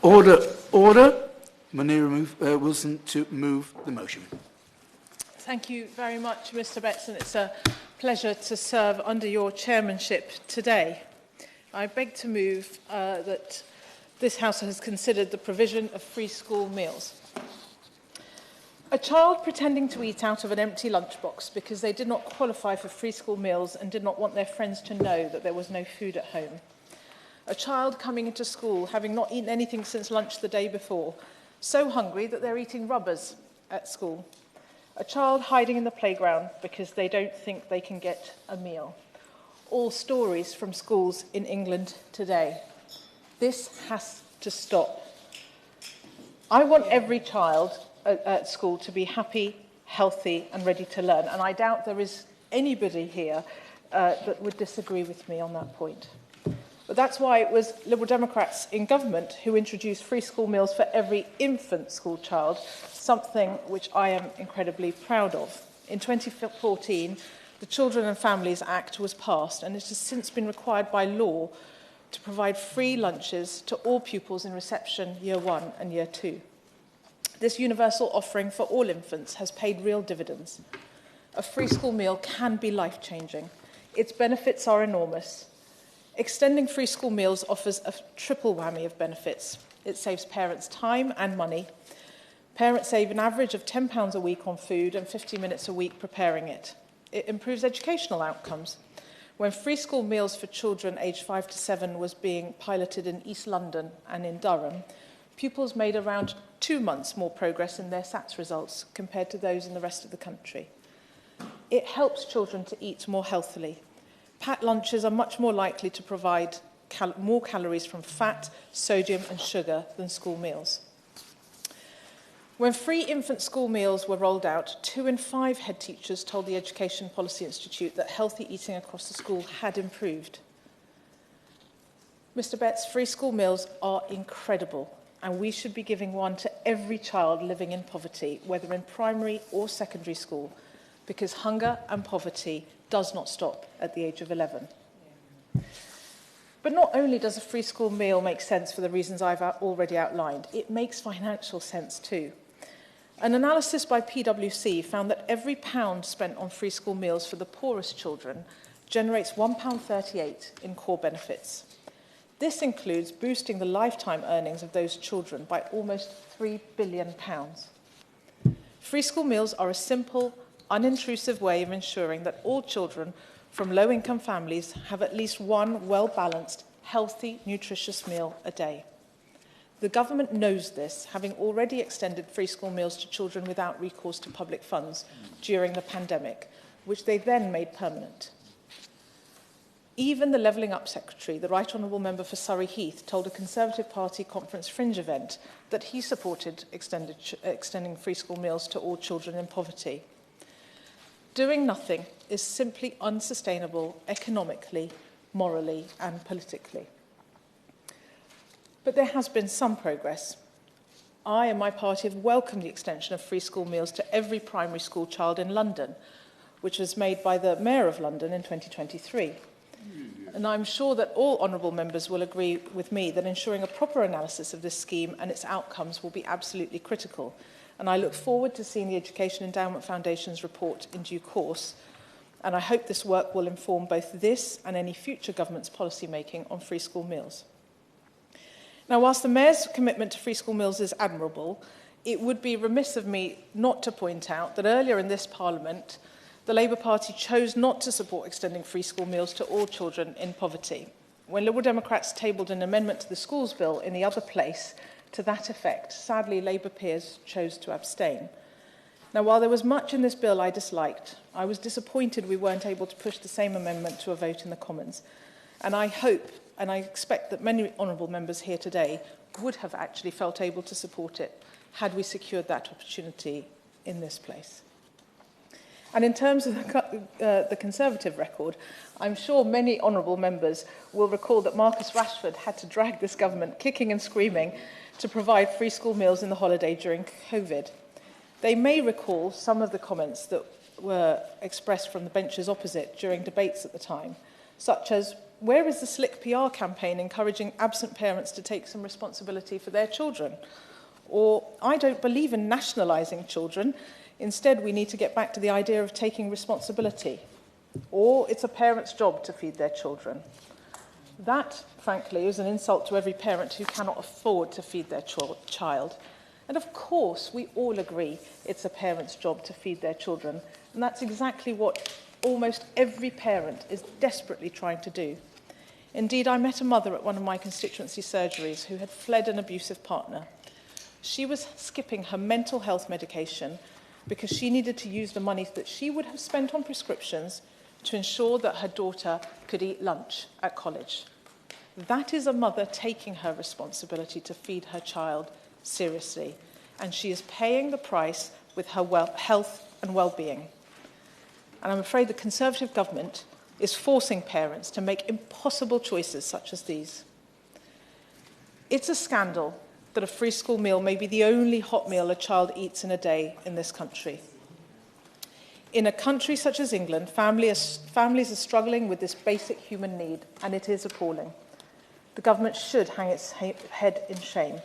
Order. Order. Munira Wilson to move the motion. Thank you very much, Mr. Betson. It's a pleasure to serve under your chairmanship today. I beg to move that this House has considered the provision of free school meals. A child pretending to eat out of an empty lunchbox because they did not qualify for free school meals and did not want their friends to know that there was no food at home. A child coming into school having not eaten anything since lunch the day before, so hungry that they're eating rubbers at school. A child hiding in the playground because they don't think they can get a meal. All stories from schools in England today. This has to stop. I want every child at school to be happy, healthy and ready to learn. And I doubt there is anybody here that would disagree with me on that point. But that's why it was Liberal Democrats in government who introduced free school meals for every infant school child, something which I am incredibly proud of. In 2014, the Children and Families Act was passed, and it has since been required by law to provide free lunches to all pupils in reception Year 1 and Year 2. This universal offering for all infants has paid real dividends. A free school meal can be life-changing. Its benefits are enormous. Extending free school meals offers a triple whammy of benefits. It saves parents time and money. Parents save an average of £10 a week on food and 50 minutes a week preparing it. It improves educational outcomes. When free school meals for children aged 5 to 7 was being piloted in East London and in Durham, pupils made around 2 months more progress in their SATs results compared to those in the rest of the country. It helps children to eat more healthily. Packed lunches are much more likely to provide more calories from fat, sodium and sugar than school meals. When free infant school meals were rolled out, 2 in 5 head teachers told the Education Policy Institute that healthy eating across the school had improved. Mr. Betts, free school meals are incredible, and we should be giving one to every child living in poverty, whether in primary or secondary school, because hunger and poverty does not stop at the age of 11. But not only does a free school meal make sense for the reasons I've already outlined, it makes financial sense too. An analysis by PwC found that every pound spent on free school meals for the poorest children generates £1.38 in core benefits. This includes boosting the lifetime earnings of those children by almost £3 billion. Free school meals are a simple, unintrusive way of ensuring that all children from low-income families have at least one well-balanced, healthy, nutritious meal a day. The government knows this, having already extended free school meals to children without recourse to public funds during the pandemic, which they then made permanent. Even the Levelling Up Secretary, the Right Honourable Member for Surrey Heath, told a Conservative Party conference fringe event that he supported extending free school meals to all children in poverty. Doing nothing is simply unsustainable economically, morally and politically. But there has been some progress. I and my party have welcomed the extension of free school meals to every primary school child in London, which was made by the Mayor of London in 2023. And I'm sure that all honourable members will agree with me that ensuring a proper analysis of this scheme and its outcomes will be absolutely critical. And I look forward to seeing the Education Endowment Foundation's report in due course. And I hope this work will inform both this and any future government's policy making on free school meals. Now, whilst the Mayor's commitment to free school meals is admirable, it would be remiss of me not to point out that earlier in this Parliament, the Labour Party chose not to support extending free school meals to all children in poverty. When Liberal Democrats tabled an amendment to the schools bill in the other place to that effect, sadly, Labour peers chose to abstain. Now, while there was much in this bill I disliked, I was disappointed we weren't able to push the same amendment to a vote in the Commons. And I hope and I expect that many honourable members here today would have actually felt able to support it had we secured that opportunity in this place. And in terms of the Conservative record, I'm sure many honourable members will recall that Marcus Rashford had to drag this government kicking and screaming to provide free school meals in the holiday during COVID. They may recall some of the comments that were expressed from the benches opposite during debates at the time, such as, where is the slick PR campaign encouraging absent parents to take some responsibility for their children? Or, I don't believe in nationalising children. Instead, we need to get back to the idea of taking responsibility. Or, it's a parent's job to feed their children. That, frankly, is an insult to every parent who cannot afford to feed their child. And of course, we all agree it's a parent's job to feed their children. And that's exactly what almost every parent is desperately trying to do. Indeed, I met a mother at one of my constituency surgeries who had fled an abusive partner. She was skipping her mental health medication because she needed to use the money that she would have spent on prescriptions to ensure that her daughter could eat lunch at college. That is a mother taking her responsibility to feed her child seriously, and she is paying the price with her health and well-being. And I'm afraid the Conservative government is forcing parents to make impossible choices such as these. It's a scandal that a free school meal may be the only hot meal a child eats in a day in this country. In a country such as England, families are struggling with this basic human need, and it is appalling. The government should hang its head in shame.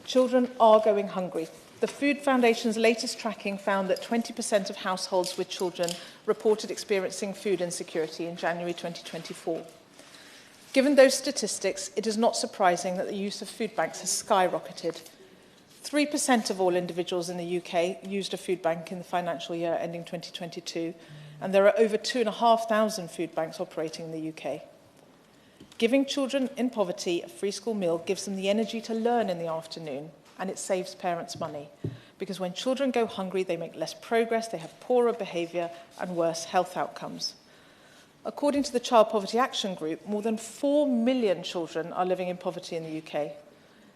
Children are going hungry. The Food Foundation's latest tracking found that 20% of households with children reported experiencing food insecurity in January 2024. Given those statistics, it is not surprising that the use of food banks has skyrocketed. 3% of all individuals in the UK used a food bank in the financial year ending 2022, and there are over 2,500 food banks operating in the UK. Giving children in poverty a free school meal gives them the energy to learn in the afternoon, and it saves parents money, because when children go hungry, they make less progress, they have poorer behaviour and worse health outcomes. According to the Child Poverty Action Group, more than 4 million children are living in poverty in the UK.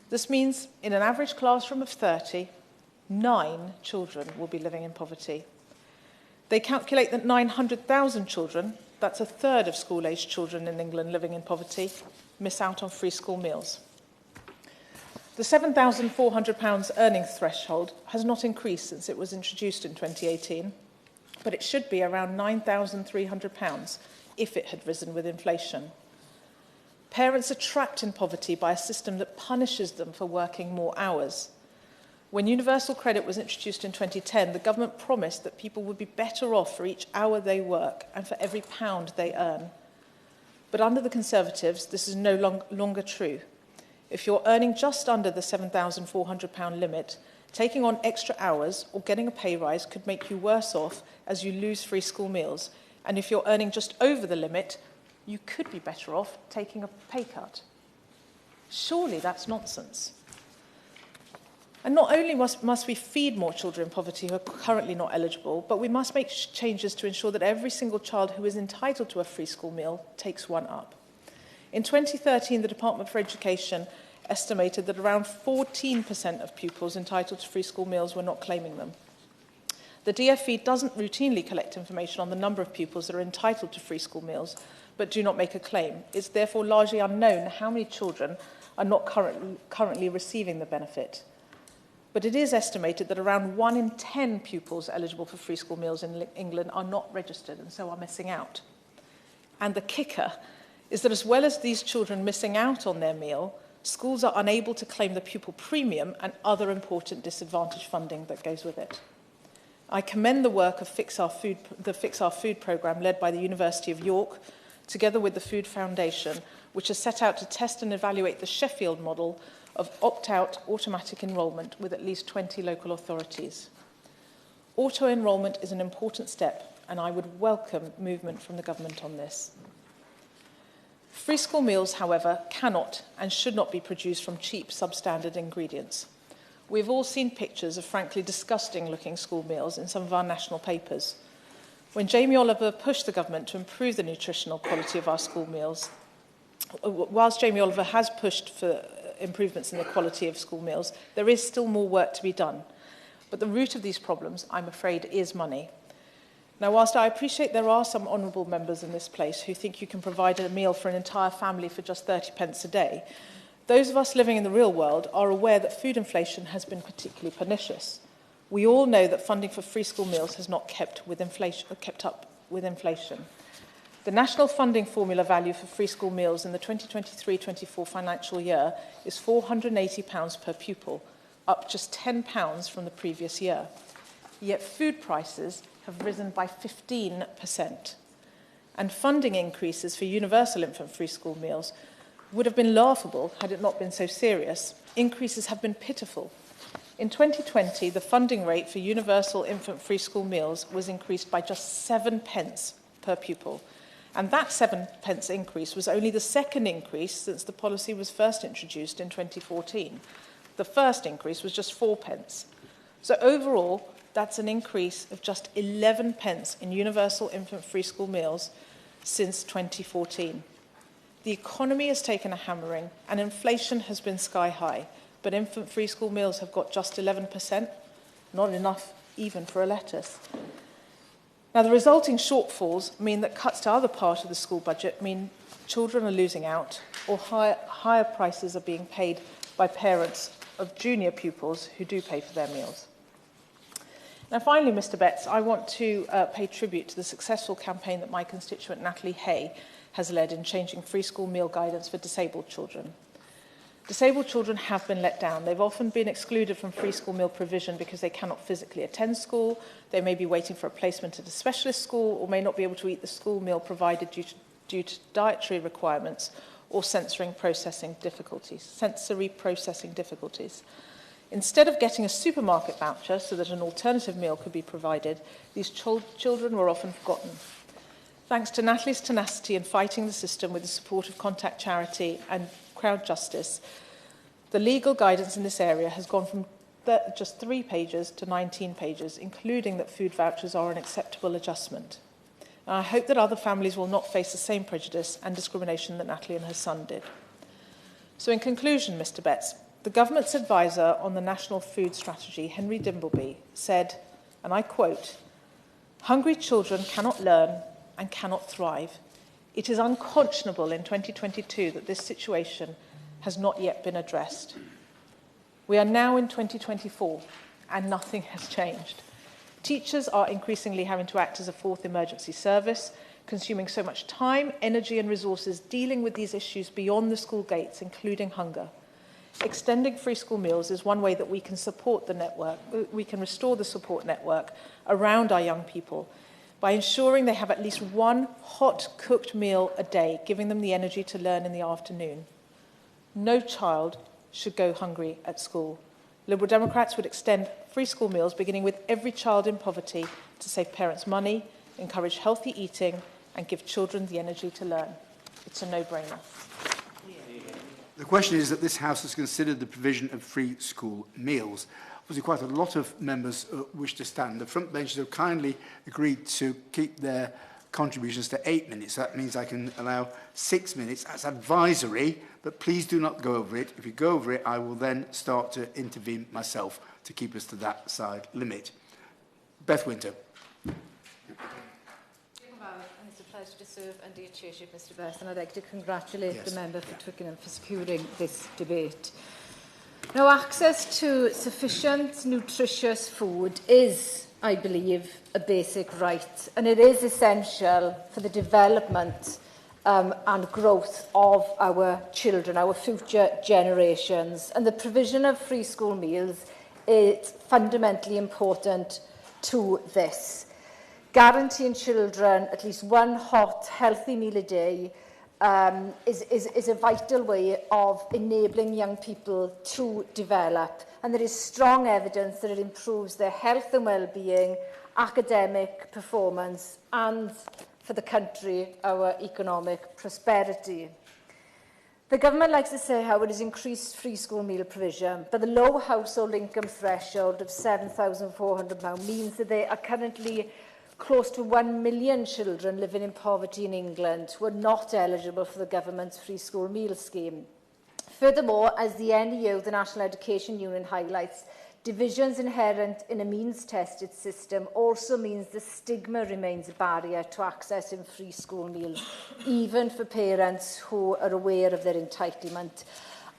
This means in an average classroom of 30, 9 children will be living in poverty. They calculate that 900,000 children, that's a third of school-aged children in England living in poverty, miss out on free school meals. The £7,400 earnings threshold has not increased since it was introduced in 2018, but it should be around £9,300 if it had risen with inflation. Parents are trapped in poverty by a system that punishes them for working more hours. When universal credit was introduced in 2010, the government promised that people would be better off for each hour they work and for every pound they earn. But under the Conservatives, this is no longer true. If you're earning just under the £7,400 limit, taking on extra hours or getting a pay rise could make you worse off as you lose free school meals. And if you're earning just over the limit, you could be better off taking a pay cut. Surely that's nonsense. And not only must we feed more children in poverty who are currently not eligible, but we must make changes to ensure that every single child who is entitled to a free school meal takes one up. In 2013, the Department for Education estimated that around 14% of pupils entitled to free school meals were not claiming them. The DfE doesn't routinely collect information on the number of pupils that are entitled to free school meals, but do not make a claim. It's therefore largely unknown how many children are not currently receiving the benefit. But it is estimated that around 1 in 10 pupils eligible for free school meals in England are not registered and so are missing out. And the kicker is that as well as these children missing out on their meal, schools are unable to claim the pupil premium and other important disadvantage funding that goes with it. I commend the work of the Fix Our Food programme led by the University of York, together with the Food Foundation, which has set out to test and evaluate the Sheffield model of opt-out automatic enrolment with at least 20 local authorities. Auto-enrolment is an important step, and I would welcome movement from the government on this. Free school meals, however, cannot and should not be produced from cheap, substandard ingredients. We've all seen pictures of frankly disgusting-looking school meals in some of our national papers. When Jamie Oliver pushed the government to improve the nutritional quality of our school meals, whilst Jamie Oliver has pushed for improvements in the quality of school meals, there is still more work to be done. But the root of these problems, I'm afraid, is money. Now, whilst I appreciate there are some honourable members in this place who think you can provide a meal for an entire family for just 30 pence a day, those of us living in the real world are aware that food inflation has been particularly pernicious. We all know that funding for free school meals has not kept up with inflation. The national funding formula value for free school meals in the 2023-24 financial year is £480 per pupil, up just £10 from the previous year. Yet food prices have risen by 15%. And funding increases for universal infant free school meals would have been laughable had it not been so serious. Increases have been pitiful. In 2020, the funding rate for universal infant free school meals was increased by just 7 pence per pupil. And that 7 pence increase was only the second increase since the policy was first introduced in 2014. The first increase was just 4 pence. So overall, that's an increase of just 11 pence in universal infant free school meals since 2014. The economy has taken a hammering and inflation has been sky high, but infant free school meals have got just 11%, not enough even for a lettuce. Now, the resulting shortfalls mean that cuts to other parts of the school budget mean children are losing out, or higher prices are being paid by parents of junior pupils who do pay for their meals. Now, finally, Mr. Betts, I want to pay tribute to the successful campaign that my constituent Natalie Hay has led in changing free school meal guidance for disabled children. Disabled children have been let down. They've often been excluded from free school meal provision because they cannot physically attend school, they may be waiting for a placement at a specialist school, or may not be able to eat the school meal provided due to dietary requirements or sensory processing difficulties. Instead of getting a supermarket voucher so that an alternative meal could be provided, these children were often forgotten. Thanks to Natalie's tenacity in fighting the system with the support of Contact Charity and Crowd Justice, the legal guidance in this area has gone from just 3 pages to 19 pages, including that food vouchers are an acceptable adjustment. And I hope that other families will not face the same prejudice and discrimination that Natalie and her son did. So in conclusion, Mr. Betts, the government's advisor on the National Food Strategy, Henry Dimbleby, said, and I quote, "Hungry children cannot learn and cannot thrive. It is unconscionable in 2022 that this situation has not yet been addressed." We are now in 2024 and nothing has changed. Teachers are increasingly having to act as a fourth emergency service, consuming so much time, energy and resources dealing with these issues beyond the school gates, including hunger. Extending free school meals is one way that we can support the network, we can restore the support network around our young people by ensuring they have at least one hot cooked meal a day, giving them the energy to learn in the afternoon. No child should go hungry at school. Liberal Democrats would extend free school meals, beginning with every child in poverty, to save parents money, encourage healthy eating, and give children the energy to learn. It's a no-brainer. The question is that this House has considered the provision of free school meals. Obviously, quite a lot of members wish to stand. The front benches have kindly agreed to keep their contributions to 8 minutes. That means I can allow 6 minutes. That's advisory, but please do not go over it. If you go over it, I will then start to intervene myself to keep us to that side limit. Beth Winter. It's a pleasure to serve under your chairship, Mr. Bess, and I'd like to congratulate the member for Twickenham for securing this debate. Now, access to sufficient, nutritious food is, I believe, a basic right, and it is essential for the development and growth of our children, our future generations. And the provision of free school meals is fundamentally important to this. Guaranteeing children at least one hot, healthy meal a day is a vital way of enabling young people to develop. And there is strong evidence that it improves their health and well-being, academic performance, and for the country, our economic prosperity. The government likes to say how it has increased free school meal provision, but the low household income threshold of £7,400 means that there are currently close to 1 million children living in poverty in England who are not eligible for the government's free school meal scheme. Furthermore, as the NEU, the National Education Union, highlights, divisions inherent in a means-tested system also means the stigma remains a barrier to accessing free school meals, even for parents who are aware of their entitlement.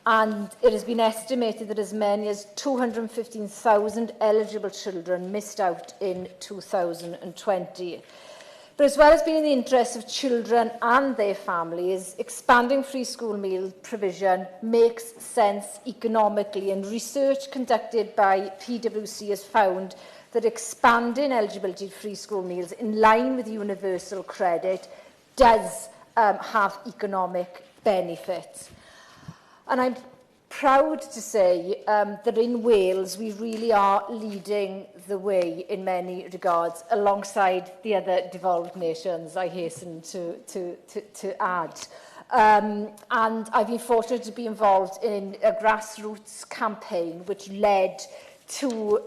And it has been estimated that as many as 215,000 eligible children missed out in 2020. But as well as being in the interests of children and their families, expanding free school meal provision makes sense economically, and research conducted by PwC has found that expanding eligibility to free school meals in line with universal credit does have economic benefits. And I'm proud to say that in Wales we really are leading the way in many regards, alongside the other devolved nations, I hasten to add. And I've been fortunate to be involved in a grassroots campaign which led to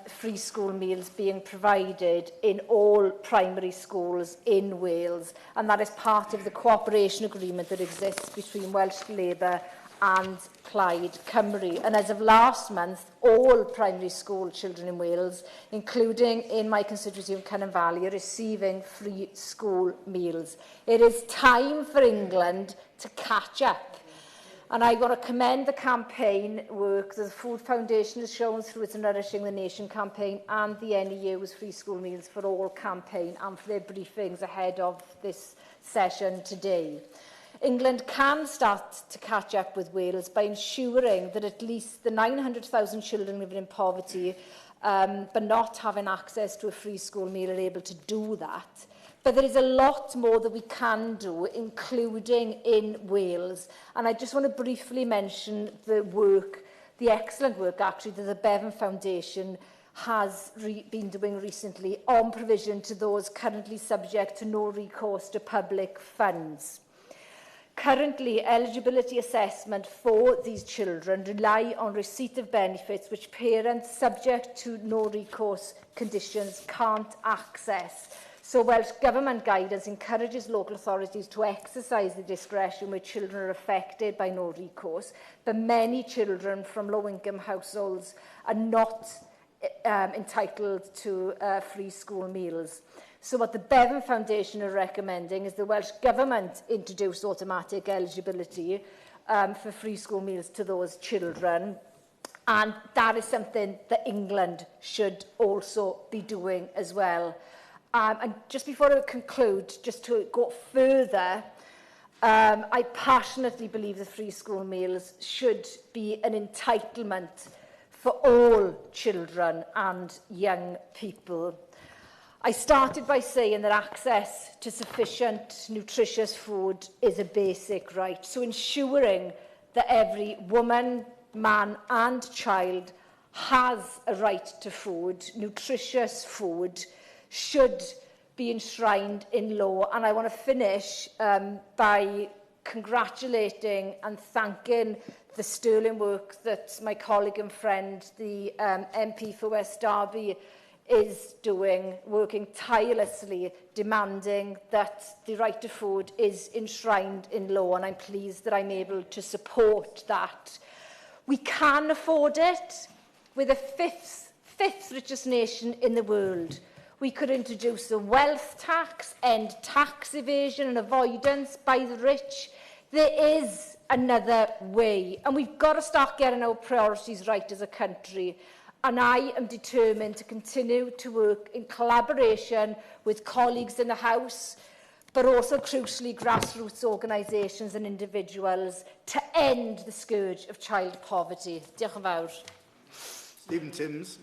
free school meals being provided in all primary schools in Wales, and that is part of the cooperation agreement that exists between Welsh Labour and Plaid Cymru. And as of last month, all primary school children in Wales, including in my constituency of Cynon Valley, are receiving free school meals. It is time for England to catch up. And I want to commend the campaign work that the Food Foundation has shown through its Nourishing the Nation campaign and the NEU's Free School Meals for All campaign, and for their briefings ahead of this session today. England can start to catch up with Wales by ensuring that at least the 900,000 children living in poverty but not having access to a free school meal are able to do that. But there is a lot more that we can do, including in Wales. And I just want to briefly mention the excellent work actually that the Bevan Foundation has been doing recently on provision to those currently subject to no recourse to public funds. Currently, eligibility assessment for these children rely on receipt of benefits which parents subject to no recourse conditions can't access. So Welsh Government guidance encourages local authorities to exercise the discretion where children are affected by no recourse, but many children from low-income households are not entitled to free school meals. So what the Bevan Foundation are recommending is the Welsh Government introduce automatic eligibility for free school meals to those children. And that is something that England should also be doing as well. And just before I conclude, just to go further, I passionately believe that free school meals should be an entitlement for all children and young people. I started by saying that access to sufficient, nutritious food is a basic right. So ensuring that every woman, man and child has a right to food, nutritious food, should be enshrined in law. And I want to finish by congratulating and thanking the sterling work that my colleague and friend, the MP for West Derby, is doing, working tirelessly, demanding that the right to food is enshrined in law, and I'm pleased that I'm able to support that. We can afford it. We're the fifth richest nation in the world. We could introduce a wealth tax, end tax evasion and avoidance by the rich. There is another way, and we've got to start getting our priorities right as a country. And I am determined to continue to work in collaboration with colleagues in the House, but also crucially grassroots organisations and individuals to end the scourge of child poverty. Diolch yn fawr. Stephen Timms.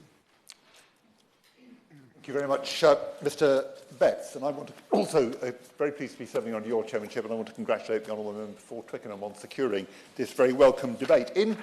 Thank you very much, Mr Betts. And I want to also, very pleased to be serving under your chairmanship, and I want to congratulate the Honourable Member for Twickenham on securing this very welcome debate. In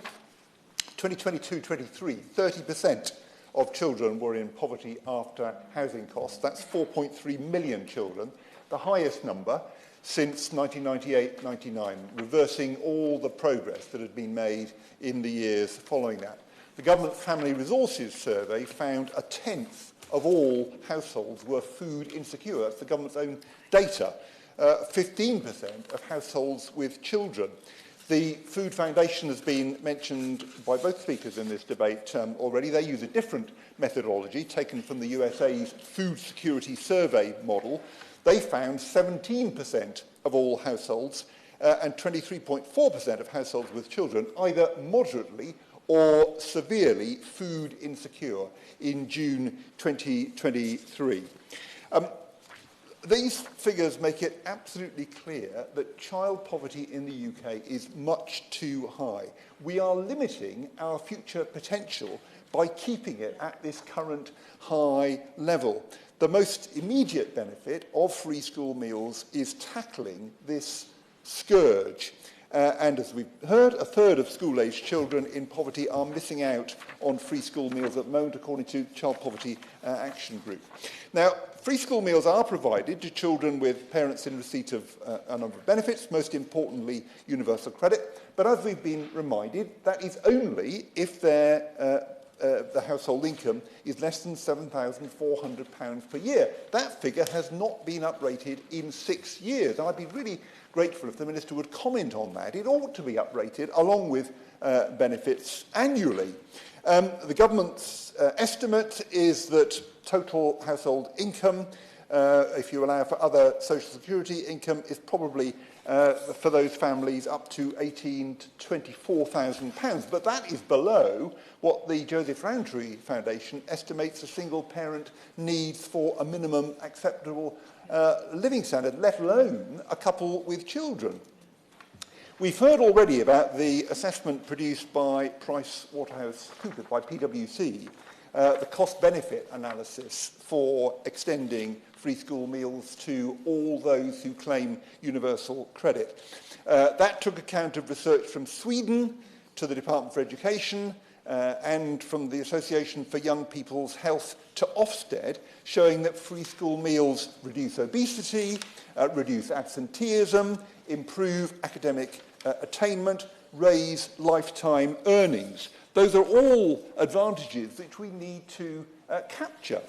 2022-23, 30% of children were in poverty after housing costs. That's 4.3 million children, the highest number since 1998-99, reversing all the progress that had been made in the years following that. The Government Family Resources Survey found a tenth of all households were food insecure. That's the government's own data. 15% of households with children. The Food Foundation has been mentioned by both speakers in this debate already. They use a different methodology taken from the USA's Food Security Survey model. They found 17% of all households and 23.4% of households with children either moderately or severely food insecure in June 2023. These figures make it absolutely clear that child poverty in the UK is much too high. We are limiting our future potential by keeping it at this current high level. The most immediate benefit of free school meals is tackling this scourge. And as we've heard, a third of school-aged children in poverty are missing out on free school meals at the moment, according to Child Poverty Action Group. Now, free school meals are provided to children with parents in receipt of a number of benefits, most importantly universal credit. But as we've been reminded, that is only if the household income is less than £7,400 per year. That figure has not been uprated in 6 years. And I'd be really grateful if the Minister would comment on that. It ought to be uprated along with benefits annually. The government's estimate is that total household income, if you allow for other social security income, is probably for those families up to £18,000 to £24,000. But that is below what the Joseph Rowntree Foundation estimates a single parent needs for a minimum acceptable living standard, let alone a couple with children. We've heard already about the assessment produced by PricewaterhouseCoopers, by PwC, the cost-benefit analysis for extending free school meals to all those who claim universal credit. That took account of research from Sweden to the Department for Education and from the Association for Young People's Health to Ofsted, showing that free school meals reduce obesity, reduce absenteeism, improve academic attainment, raise lifetime earnings. Those are all advantages which we need to capture.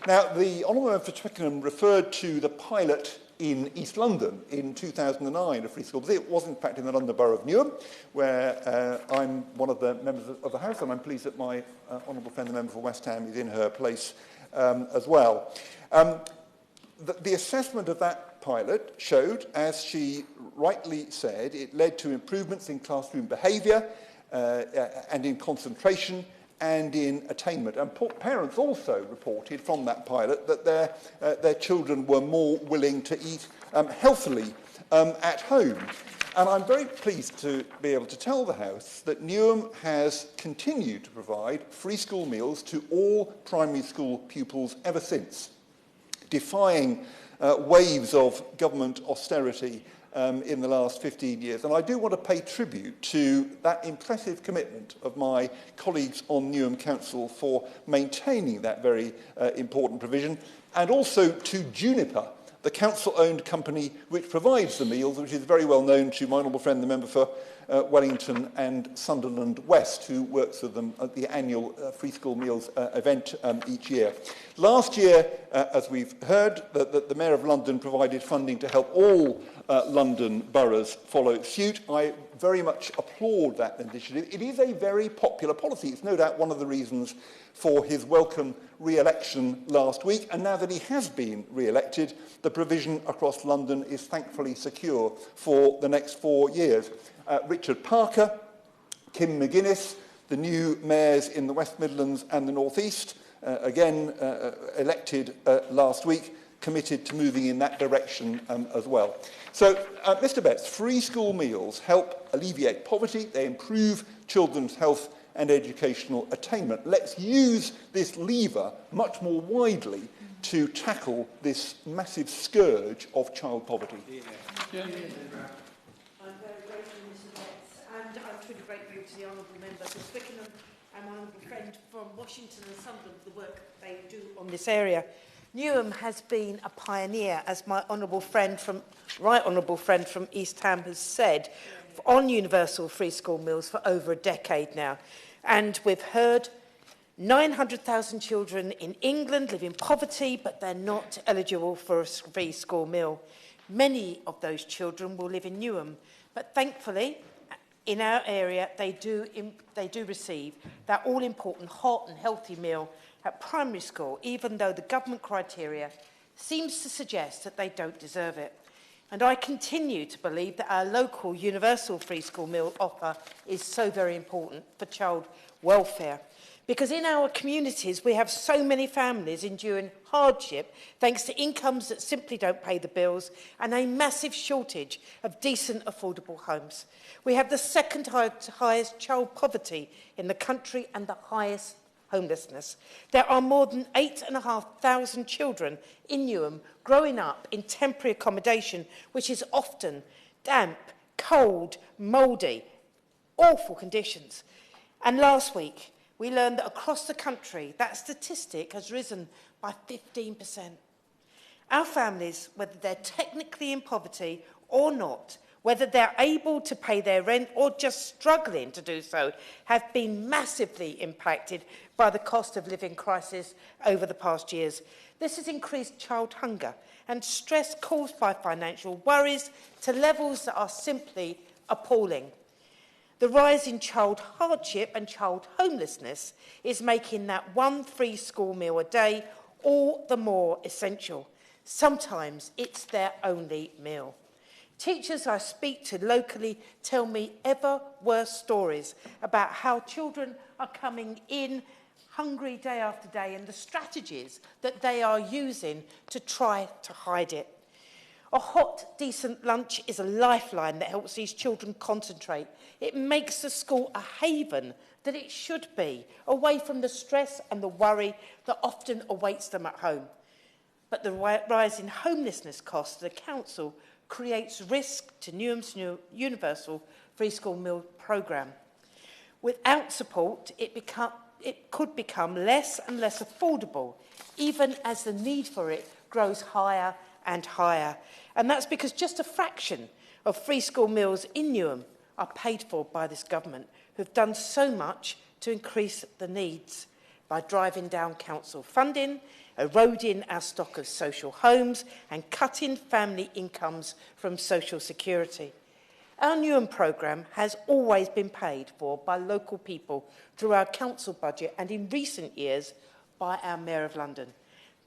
Now, the Honourable Member for Twickenham referred to the pilot in East London in 2009 of free schools. It was, in fact, in the London Borough of Newham, where I'm one of the members of the House, and I'm pleased that my Honourable friend, the member for West Ham, is in her place as well. The assessment of that pilot showed, as she rightly said, it led to improvements in classroom behaviour and in concentration and in attainment. And parents also reported from that pilot that their children were more willing to eat healthily at home. And I'm very pleased to be able to tell the House that Newham has continued to provide free school meals to all primary school pupils ever since, defying waves of government austerity in the last 15 years. And I do want to pay tribute to that impressive commitment of my colleagues on Newham Council for maintaining that very important provision, and also to Juniper, the council-owned company which provides the meals, which is very well known to my honourable friend, the member for Wellington and Sunderland West, who works with them at the annual Free School Meals event each year. Last year, as we've heard, the Mayor of London provided funding to help all London boroughs follow suit. I very much applaud that initiative. It is a very popular policy. It's no doubt one of the reasons for his welcome re-election last week. And now that he has been re-elected, the provision across London is thankfully secure for the next 4 years. Richard Parker, Kim McGuinness, the new mayors in the West Midlands and the North East, again elected last week, committed to moving in that direction as well. So, Mr Betts, free school meals help alleviate poverty, they improve children's health and educational attainment. Let's use this lever much more widely to tackle this massive scourge of child poverty. I'm very grateful, Mr Betts, and I'm truly grateful to the honourable member for Twickenham and my honourable friend from Washington and Sunderland for the work they do on this area. Newham has been a pioneer, as my right honourable friend from East Ham has said, on universal free school meals for over a decade now. And we've heard 900,000 children in England live in poverty, but they're not eligible for a free school meal. Many of those children will live in Newham, but thankfully, in our area, they do receive that all-important hot and healthy meal at primary school, even though the government criteria seems to suggest that they don't deserve it. And I continue to believe that our local universal free school meal offer is so very important for child welfare. Because in our communities, we have so many families enduring hardship thanks to incomes that simply don't pay the bills and a massive shortage of decent, affordable homes. We have the second highest child poverty in the country and the highest homelessness. There are more than 8,500 children in Newham growing up in temporary accommodation, which is often damp, cold, mouldy, awful conditions. And last week, we learned that across the country, that statistic has risen by 15%. Our families, whether they're technically in poverty or not, whether they're able to pay their rent or just struggling to do so, have been massively impacted by the cost of living crisis over the past years. This has increased child hunger and stress caused by financial worries to levels that are simply appalling. The rise in child hardship and child homelessness is making that one free school meal a day all the more essential. Sometimes it's their only meal. Teachers I speak to locally tell me ever worse stories about how children are coming in hungry day after day and the strategies that they are using to try to hide it. A hot, decent lunch is a lifeline that helps these children concentrate. It makes the school a haven that it should be, away from the stress and the worry that often awaits them at home. But the rise in homelessness costs to the council creates risk to Newham's new universal free school meal programme. Without support, it could become less and less affordable, even as the need for it grows higher and higher. And that's because just a fraction of free school meals in Newham are paid for by this government, who've done so much to increase the needs by driving down council funding, eroding our stock of social homes and cutting family incomes from social security. Our Newham programme has always been paid for by local people through our council budget and in recent years by our Mayor of London.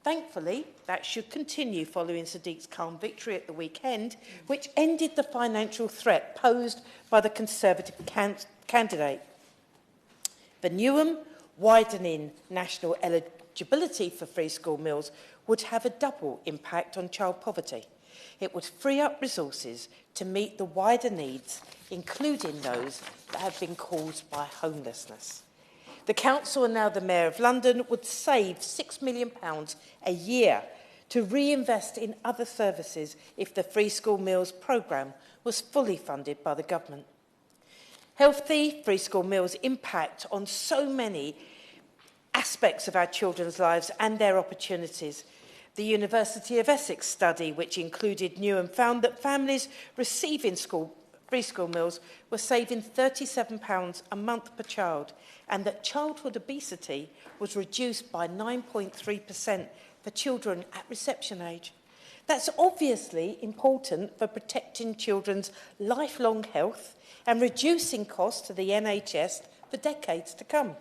Thankfully, that should continue following Sadiq's calm victory at the weekend, which ended the financial threat posed by the Conservative candidate. For Newham, widening national eligibility for free school meals would have a double impact on child poverty. It would free up resources to meet the wider needs, including those that have been caused by homelessness. The Council and now the Mayor of London would save £6 million a year to reinvest in other services if the free school meals programme was fully funded by the government. Healthy free school meals impact on so many aspects of our children's lives and their opportunities. The University of Essex study, which included Newham, found that families receiving free school meals were saving £37 a month per child, and that childhood obesity was reduced by 9.3% for children at reception age. That's obviously important for protecting children's lifelong health and reducing costs to the NHS for decades to come,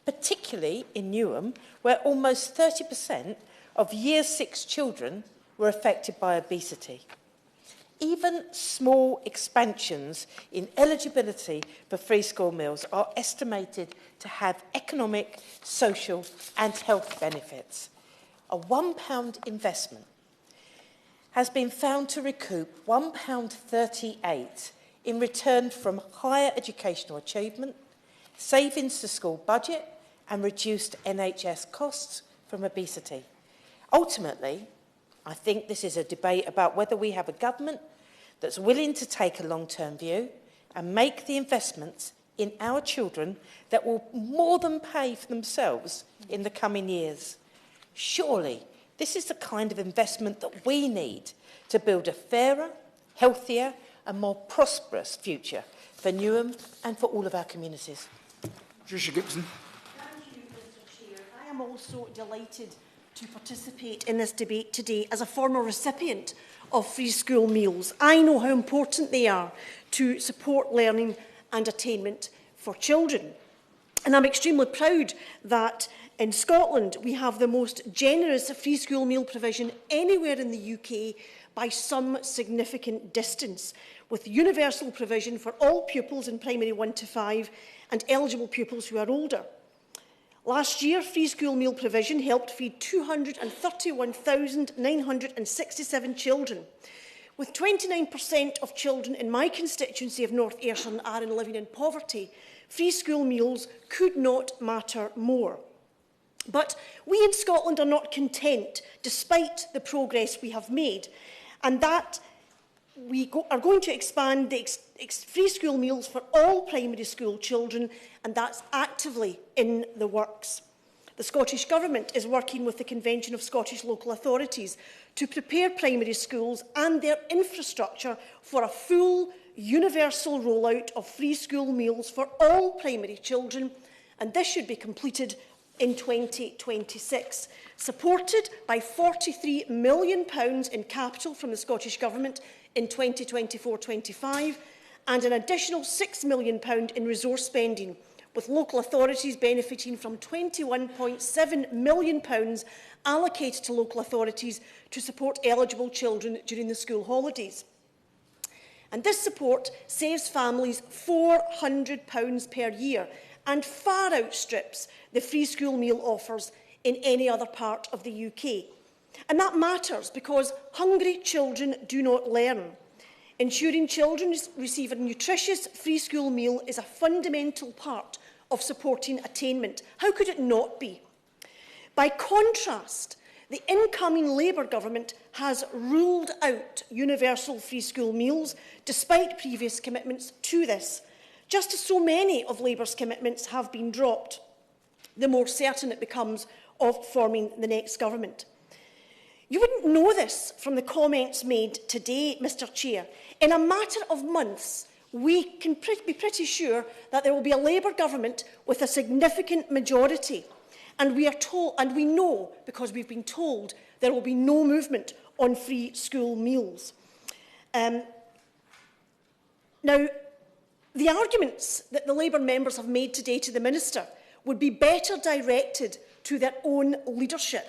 particularly in Newham, where almost 30% of Year 6 children were affected by obesity. Even small expansions in eligibility for free school meals are estimated to have economic, social and health benefits. A £1 investment has been found to recoup £1.38 in return from higher educational achievement, savings to school budget and reduced NHS costs from obesity. Ultimately, I think this is a debate about whether we have a government that's willing to take a long-term view and make the investments in our children that will more than pay for themselves in the coming years. Surely, this is the kind of investment that we need to build a fairer, healthier and more prosperous future for Newham and for all of our communities. Patricia Gibson. Thank you, Mr. Chair. I am also delighted to participate in this debate today as a former recipient of free school meals. I know how important they are to support learning and attainment for children. And I'm extremely proud that in Scotland we have the most generous free school meal provision anywhere in the UK by some significant distance, with universal provision for all pupils in primary 1 to 5 and eligible pupils who are older. Last year, free school meal provision helped feed 231,967 children. With 29% of children in my constituency of North Ayrshire and Arran living in poverty, free school meals could not matter more. But we in Scotland are not content, despite the progress we have made, and that we are going to expand the free school meals for all primary school children, and that's actively in the works. The Scottish Government is working with the Convention of Scottish Local Authorities to prepare primary schools and their infrastructure for a full, universal rollout of free school meals for all primary children, and this should be completed in 2026, supported by £43 million in capital from the Scottish Government in 2024-25 and an additional £6 million in resource spending, with local authorities benefiting from £21.7 million allocated to local authorities to support eligible children during the school holidays. And this support saves families £400 per year and far outstrips the free school meal offers in any other part of the UK. And that matters because hungry children do not learn. Ensuring children receive a nutritious free school meal is a fundamental part of supporting attainment. How could it not be? By contrast, the incoming Labour government has ruled out universal free school meals despite previous commitments to this, just as so many of Labour's commitments have been dropped, the more certain it becomes of forming the next government. You wouldn't know this from the comments made today, Mr Chair. In a matter of months, we can be pretty sure that there will be a Labour government with a significant majority. And we are told, and we know, because we've been told, there will be no movement on free school meals. Now, the arguments that the Labour members have made today to the Minister would be better directed to their own leadership,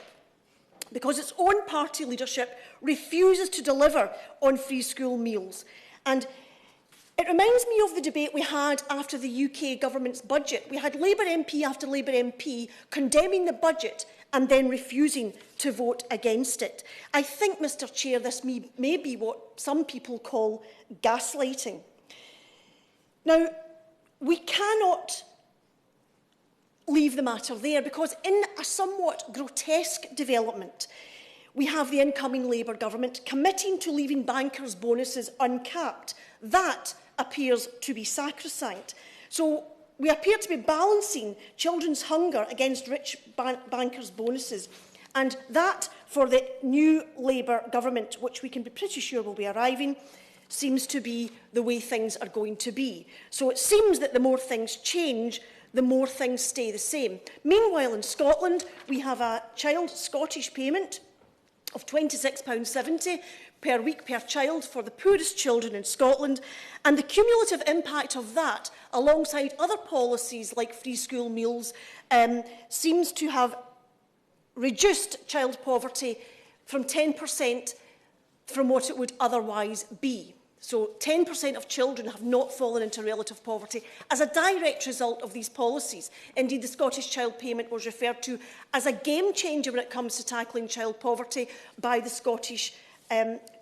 because its own party leadership refuses to deliver on free school meals. And it reminds me of the debate we had after the UK government's budget. We had Labour MP after Labour MP condemning the budget and then refusing to vote against it. I think, Mr Chair, this may be what some people call gaslighting. Now, we cannot leave the matter there, because in a somewhat grotesque development, we have the incoming Labour government committing to leaving bankers' bonuses uncapped. That appears to be sacrosanct. So we appear to be balancing children's hunger against rich bankers' bonuses. And that, for the new Labour government, which we can be pretty sure will be arriving, seems to be the way things are going to be. So it seems that the more things change, the more things stay the same. Meanwhile, in Scotland, we have a child Scottish payment of £26.70 per week per child for the poorest children in Scotland, and the cumulative impact of that, alongside other policies like free school meals, seems to have reduced child poverty from 10% from what it would otherwise be. So 10% of children have not fallen into relative poverty as a direct result of these policies. Indeed, the Scottish Child Payment was referred to as a game changer when it comes to tackling child poverty by the Scottish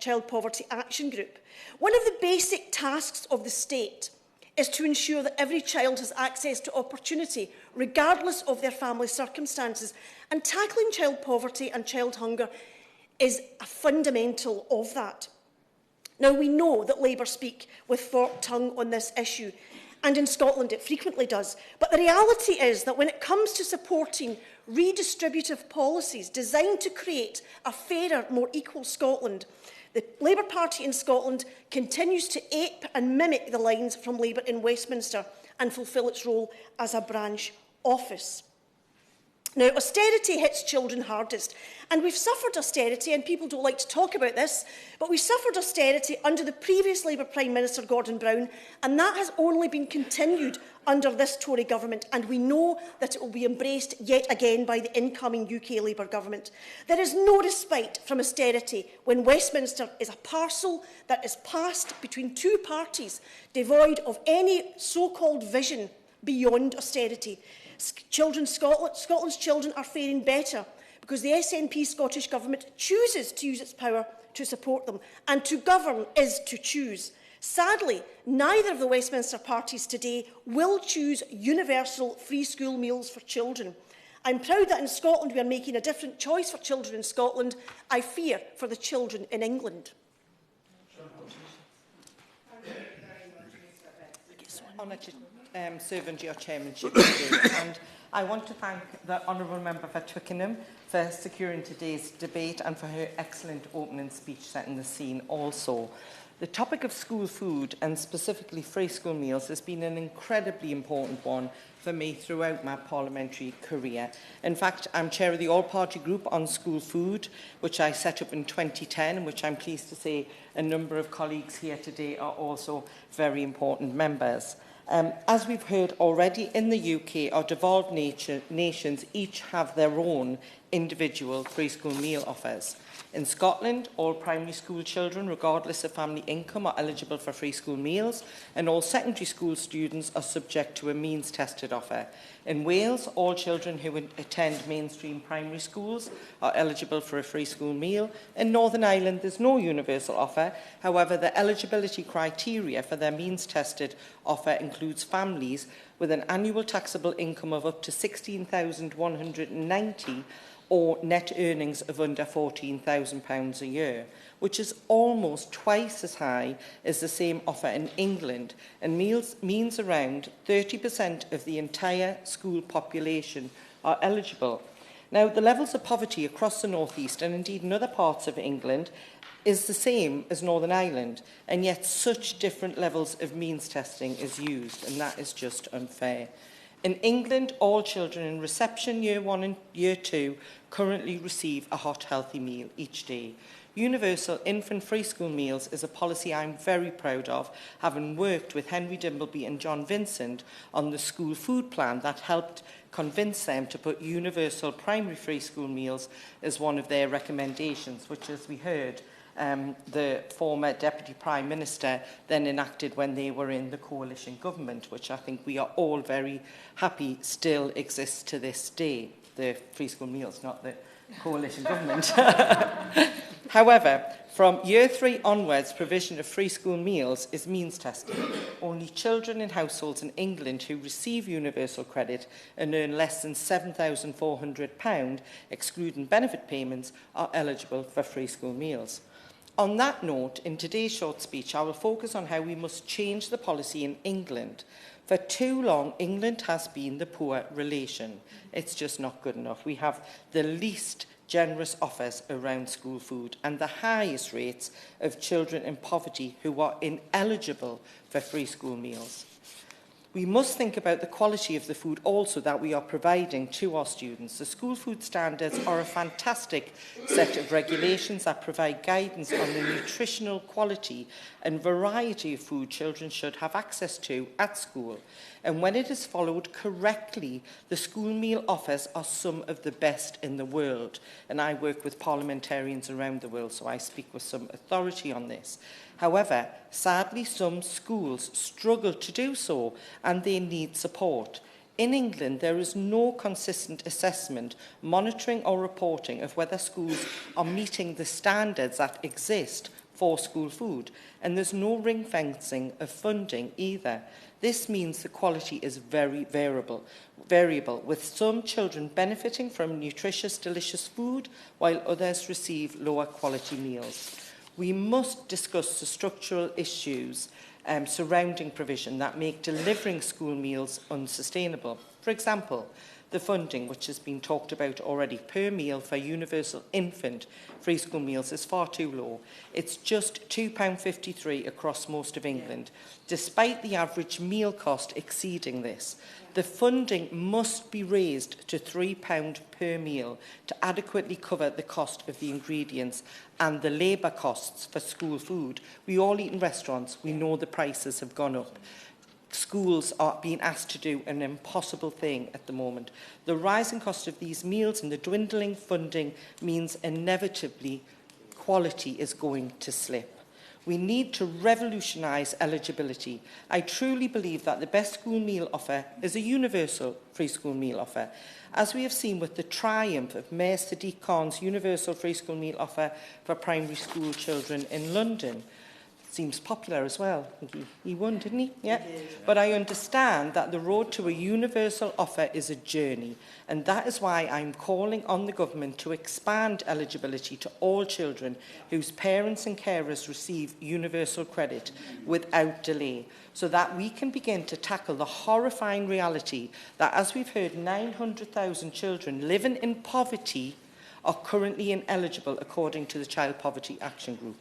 Child Poverty Action Group. One of the basic tasks of the state is to ensure that every child has access to opportunity, regardless of their family circumstances. And tackling child poverty and child hunger is a fundamental of that. Now, we know that Labour speak with forked tongue on this issue, and in Scotland it frequently does. But the reality is that when it comes to supporting redistributive policies designed to create a fairer, more equal Scotland, the Labour Party in Scotland continues to ape and mimic the lines from Labour in Westminster and fulfil its role as a branch office. Now, austerity hits children hardest, and we've suffered austerity, and people don't like to talk about this, but we suffered austerity under the previous Labour Prime Minister, Gordon Brown, and that has only been continued under this Tory government, and we know that it will be embraced yet again by the incoming UK Labour government. There is no respite from austerity when Westminster is a parcel that is passed between two parties devoid of any so-called vision beyond austerity. Scotland's children are faring better because the SNP Scottish Government chooses to use its power to support them, and to govern is to choose. Sadly, neither of the Westminster parties today will choose universal free school meals for children. I'm proud that in Scotland we are making a different choice for children in Scotland. I fear for the children in England. Honour to serve under your chairmanship today, and I want to thank the Honourable Member for Twickenham for securing today's debate and for her excellent opening speech setting the scene also. The topic of school food, and specifically free school meals, has been an incredibly important one for me throughout my parliamentary career. In fact, I'm chair of the all-party group on school food, which I set up in 2010, and which I'm pleased to say a number of colleagues here today are also very important members. As we've heard already, in the UK, our devolved nations each have their own individual free school meal offers. In Scotland, all primary school children, regardless of family income, are eligible for free school meals, and all secondary school students are subject to a means-tested offer. In Wales, all children who attend mainstream primary schools are eligible for a free school meal. In Northern Ireland, there's no universal offer. However, the eligibility criteria for their means-tested offer includes families with an annual taxable income of up to £16,190 or net earnings of under £14,000 a year, which is almost twice as high as the same offer in England, and means around 30% of the entire school population are eligible. Now, the levels of poverty across the North East, and indeed in other parts of England, is the same as Northern Ireland, and yet such different levels of means testing is used, and that is just unfair. In England, all children in reception year 1 and year 2 currently receive a hot, healthy meal each day. Universal infant free school meals is a policy I'm very proud of, having worked with Henry Dimbleby and John Vincent on the school food plan that helped convince them to put universal primary free school meals as one of their recommendations, which, as we heard, the former Deputy Prime Minister then enacted when they were in the coalition government, which I think we are all very happy still exists to this day. The free school meals, not the coalition government. However, from year 3 onwards, provision of free school meals is means tested. Only children in households in England who receive universal credit and earn less than £7,400, excluding benefit payments, are eligible for free school meals. On that note, in today's short speech, I will focus on how we must change the policy in England. For too long, England has been the poor relation. It's just not good enough. We have the least generous offers around school food and the highest rates of children in poverty who are ineligible for free school meals. We must think about the quality of the food also that we are providing to our students. The school food standards are a fantastic set of regulations that provide guidance on the nutritional quality and variety of food children should have access to at school. And when it is followed correctly, the school meal offers are some of the best in the world. And I work with parliamentarians around the world, so I speak with some authority on this. However, sadly, some schools struggle to do so, and they need support. In England, there is no consistent assessment, monitoring or reporting of whether schools are meeting the standards that exist for school food, and there's no ring fencing of funding either. This means the quality is very variable, with some children benefiting from nutritious, delicious food, while others receive lower quality meals. We must discuss the structural issues surrounding provision that make delivering school meals unsustainable. For example, the funding, which has been talked about already, per meal for universal infant free school meals is far too low. It's just £2.53 across most of England, despite the average meal cost exceeding this. The funding must be raised to £3 per meal to adequately cover the cost of the ingredients and the labour costs for school food. We all eat in restaurants. We know the prices have gone up. Schools are being asked to do an impossible thing at the moment. The rising cost of these meals and the dwindling funding means inevitably quality is going to slip. We need to revolutionise eligibility. I truly believe that the best school meal offer is a universal free school meal offer, as we have seen with the triumph of Mayor Sadiq Khan's universal free school meal offer for primary school children in London. Seems popular as well. I think he won, didn't he? Yeah. But I understand that the road to a universal offer is a journey, and that is why I'm calling on the government to expand eligibility to all children whose parents and carers receive universal credit without delay, so that we can begin to tackle the horrifying reality that, as we've heard, 900,000 children living in poverty are currently ineligible according to the Child Poverty Action Group.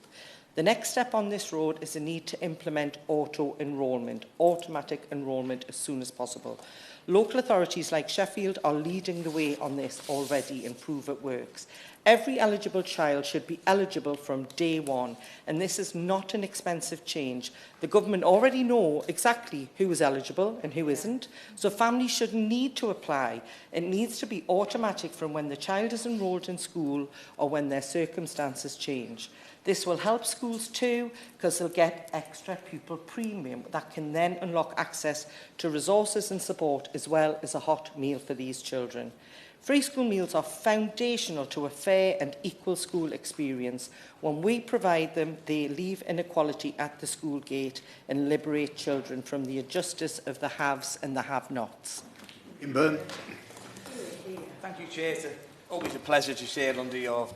The next step on this road is the need to implement auto-enrolment, automatic enrolment, as soon as possible. Local authorities like Sheffield are leading the way on this already and prove it works. Every eligible child should be eligible from day one, and this is not an expensive change. The government already know exactly who is eligible and who isn't, so families shouldn't need to apply. It needs to be automatic from when the child is enrolled in school or when their circumstances change. This will help schools too, because they'll get extra pupil premium that can then unlock access to resources and support, as well as a hot meal for these children. Free school meals are foundational to a fair and equal school experience. When we provide them, they leave inequality at the school gate and liberate children from the injustice of the haves and the have-nots. Burn. Thank you, Chair. It's always a pleasure to share under your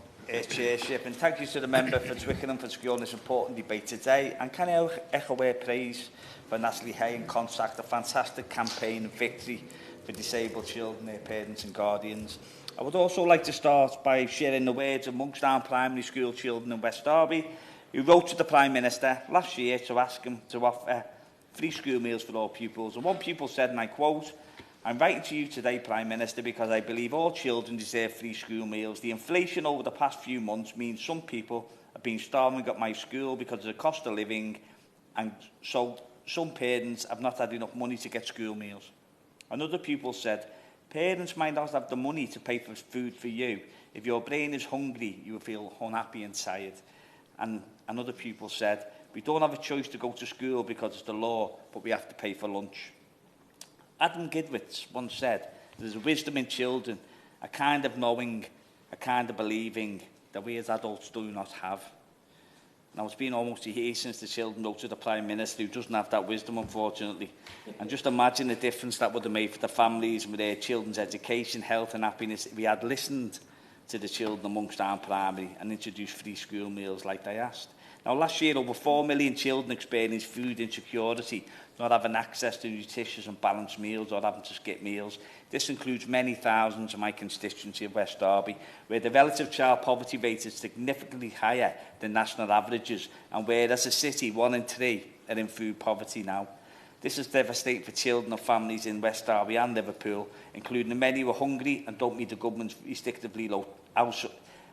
chairship, and thank you to the member for Twickenham for securing this important debate today. And can I echo her praise for Natalie Hay and Contact, a fantastic campaign of victory for disabled children, their parents and guardians. I would also like to start by sharing the words of Monkstown Primary School children in West Derby, who wrote to the Prime Minister last year to ask him to offer free school meals for all pupils. And one pupil said, and I quote, "I'm writing to you today, Prime Minister, because I believe all children deserve free school meals. The inflation over the past few months means some people have been starving at my school because of the cost of living, and so some parents have not had enough money to get school meals." Another pupil said, "Parents might not have the money to pay for food for you. If your brain is hungry, you will feel unhappy and tired." And another pupil said, "We don't have a choice to go to school because it's the law, but we have to pay for lunch." Adam Gidwitz once said, "There's a wisdom in children, a kind of knowing, a kind of believing that we as adults do not have." Now, it's been almost a year since the children wrote to the Prime Minister, who doesn't have that wisdom, unfortunately. And just imagine the difference that would have made for the families and with their children's education, health and happiness if we had listened to the children amongst our primary and introduced free school meals like they asked. Now, last year, over 4 million children experienced food insecurity, not having access to nutritious and balanced meals or having to skip meals. This includes many thousands of my constituency of West Derby, where the relative child poverty rate is significantly higher than national averages, and where, as a city, 1 in 3 are in food poverty now. This is devastating for children and families in West Derby and Liverpool, including the many who are hungry and don't meet the government's restrictively low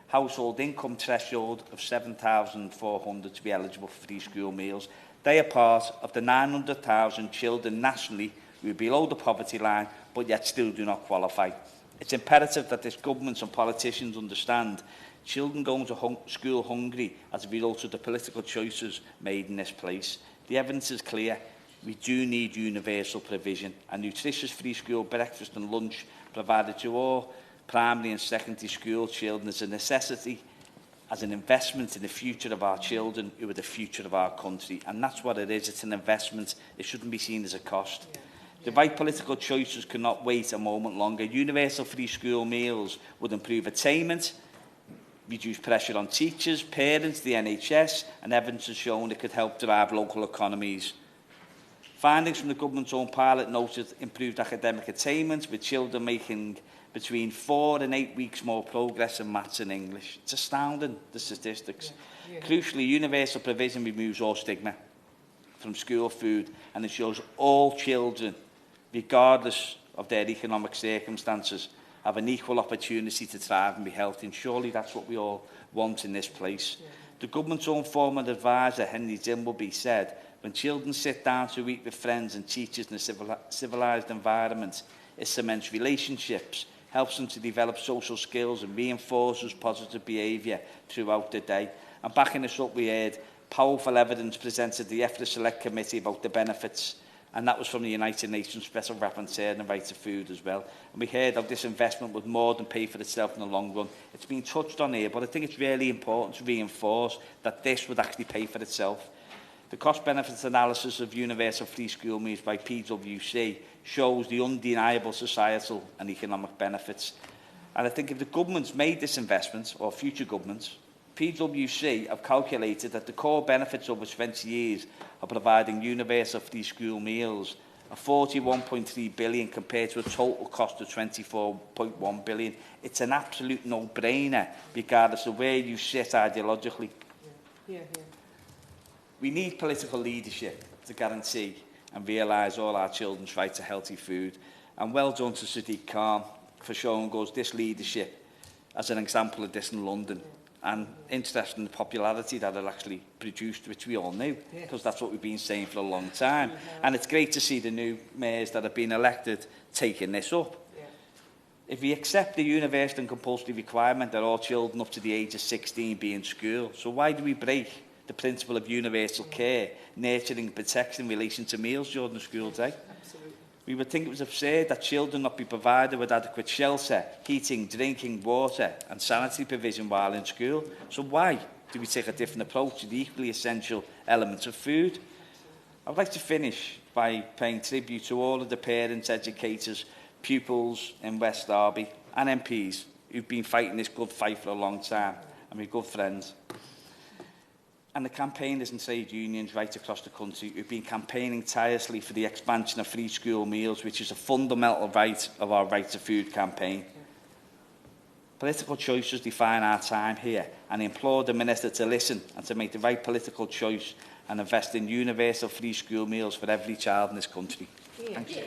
household income threshold of £7,400 to be eligible for free school meals. They are part of the 900,000 children nationally who are below the poverty line but yet still do not qualify. It's imperative that this government and politicians understand children going to school hungry as a result of the political choices made in this place. The evidence is clear. We do need universal provision, and nutritious free school breakfast and lunch provided to all primary and secondary school children is a necessity as an investment in the future of our children who are the future of our country. And that's what it is. It's an investment. It shouldn't be seen as a cost. The right political choices cannot wait a moment longer. Universal free school meals would improve attainment, reduce pressure on teachers, parents, the NHS, and evidence has shown it could help drive local economies. Findings from the government's own pilot noted improved academic attainment, with children making between 4 and 8 weeks more progress in maths and English. It's astounding, the statistics. Crucially, universal provision removes all stigma from school food and ensures all children, regardless of their economic circumstances, have an equal opportunity to thrive and be healthy. And surely that's what we all want in this place. The government's own former advisor, Henry Dimbleby, said, "When children sit down to eat with friends and teachers in a civilised environment, it cements relationships, helps them to develop social skills and reinforces positive behaviour throughout the day." And backing this up, we heard powerful evidence presented to the EFTA Select Committee about the benefits, and that was from the United Nations Special Rapporteur on the right to food as well. And we heard how this investment would more than pay for itself in the long run. It's been touched on here, but I think it's really important to reinforce that this would actually pay for itself. The cost-benefits analysis of universal free school meals by PwC shows the undeniable societal and economic benefits. And I think if the government's made this investment, or future governments, PwC have calculated that the core benefits over 20 years of providing universal free school meals are 41.3 billion compared to a total cost of 24.1 billion. It's an absolute no-brainer, regardless of where you sit ideologically. We need political leadership to guarantee and realise all our children's right to healthy food. And well done to Sadiq Khan for showing us this leadership as an example of this in London. And interested in the popularity that it actually produced, which we all knew, because that's what we've been saying for a long time. And it's great to see the new mayors that have been elected taking this up. If we accept the universal and compulsory requirement that all children up to the age of 16 be in school, so why do we break the principle of universal care, nurturing and protection in relation to meals during the school day? We would think it was absurd that children not be provided with adequate shelter, heating, drinking, water and sanitary provision while in school. So why do we take a different approach to the equally essential elements of food? I would like to finish by paying tribute to all of the parents, educators, pupils in West Derby and MPs who've been fighting this good fight for a long time, and we're good friends. And the campaigners and trade unions right across the country who've been campaigning tirelessly for the expansion of free school meals, which is a fundamental right of our Right to Food campaign. Political choices define our time here, and I implore the Minister to listen and to make the right political choice and invest in universal free school meals for every child in this country. Thank you.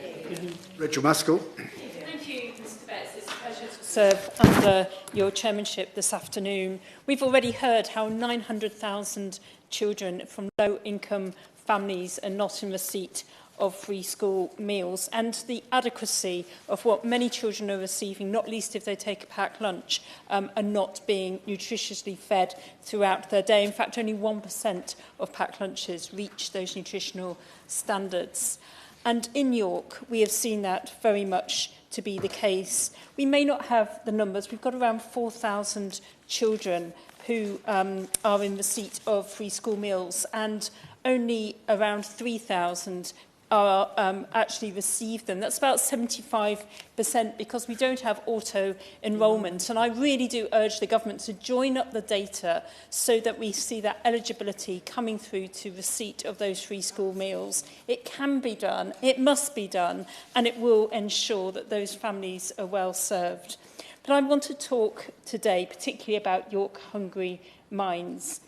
Rachel Maskell. Thank you, Mr Betts. It's a pleasure to serve under your chairmanship this afternoon. We've already heard how 900,000 children from low-income families are not in receipt of free school meals, and the adequacy of what many children are receiving, not least if they take a packed lunch, are not being nutritiously fed throughout their day. In fact, only 1% of packed lunches reach those nutritional standards. And in York, we have seen that very much to be the case. We may not have the numbers. We've got around 4,000 children who are in receipt of free school meals, and only around 3,000 are actually receive them. That's about 75%, because we don't have auto-enrolment. And I really do urge the government to join up the data so that we see that eligibility coming through to receipt of those free school meals. It can be done, it must be done, and it will ensure that those families are well served. But I want to talk today particularly about York Hungry Minds.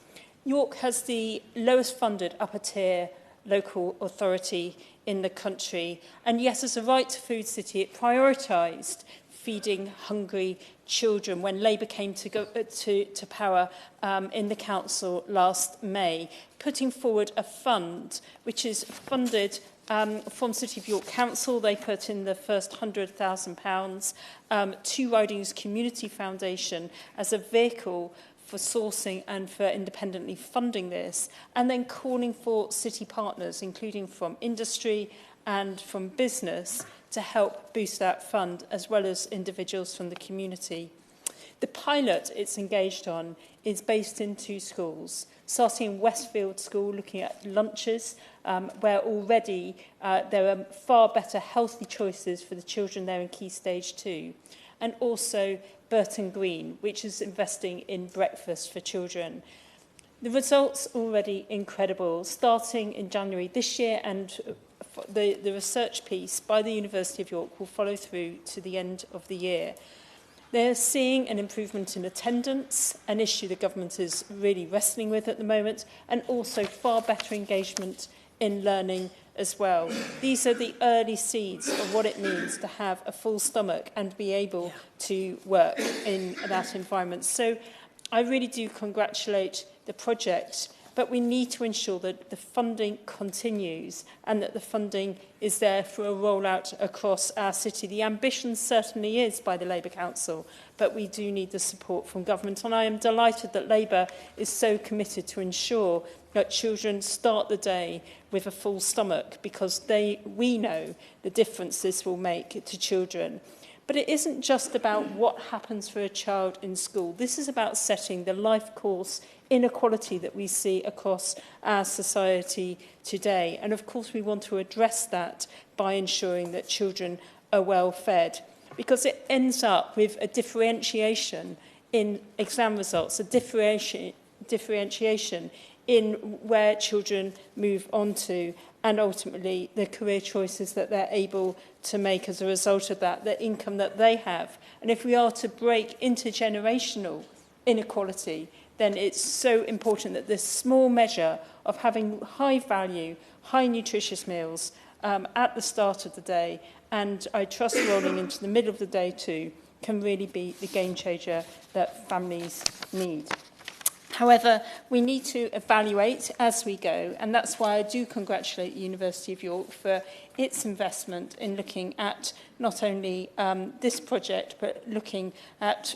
York has the lowest funded upper tier local authority in the country, and yes, as a right to food city, it prioritised feeding hungry children when Labour came to power in the council last May, putting forward a fund which is funded from City of York Council. They put in the first £100,000 to Riding's Community Foundation as a vehicle for sourcing and for independently funding this, and then calling for city partners, including from industry and from business, to help boost that fund, as well as individuals from the community. The pilot it's engaged on is based in 2 schools, starting in Westfield School, looking at lunches, where already there are far better healthy choices for the children there in Key Stage 2, and also Burton Green, which is investing in breakfast for children. The results are already incredible. Starting in January this year, and the research piece by the University of York will follow through to the end of the year. They're seeing an improvement in attendance, an issue the government is really wrestling with at the moment, and also far better engagement in learning as well. These are the early seeds of what it means to have a full stomach and be able to work in that environment. So I really do congratulate the project but we need to ensure that the funding continues and that the funding is there for a rollout across our city. The ambition certainly is by the Labour Council, but we do need the support from government. And I am delighted that Labour is so committed to ensure that children start the day with a full stomach, because we know the difference this will make to children. But it isn't just about what happens for a child in school. This is about setting the life course inequality that we see across our society today. And of course, we want to address that by ensuring that children are well fed, because it ends up with a differentiation in exam results, a differentiation in where children move on to, and ultimately the career choices that they're able to make as a result of that, the income that they have. And if we are to break intergenerational inequality, then it's so important that this small measure of having high value, high nutritious meals at the start of the day, and I trust rolling into the middle of the day too, can really be the game changer that families need. However, we need to evaluate as we go, and that's why I do congratulate the University of York for its investment in looking at not only this project, but looking at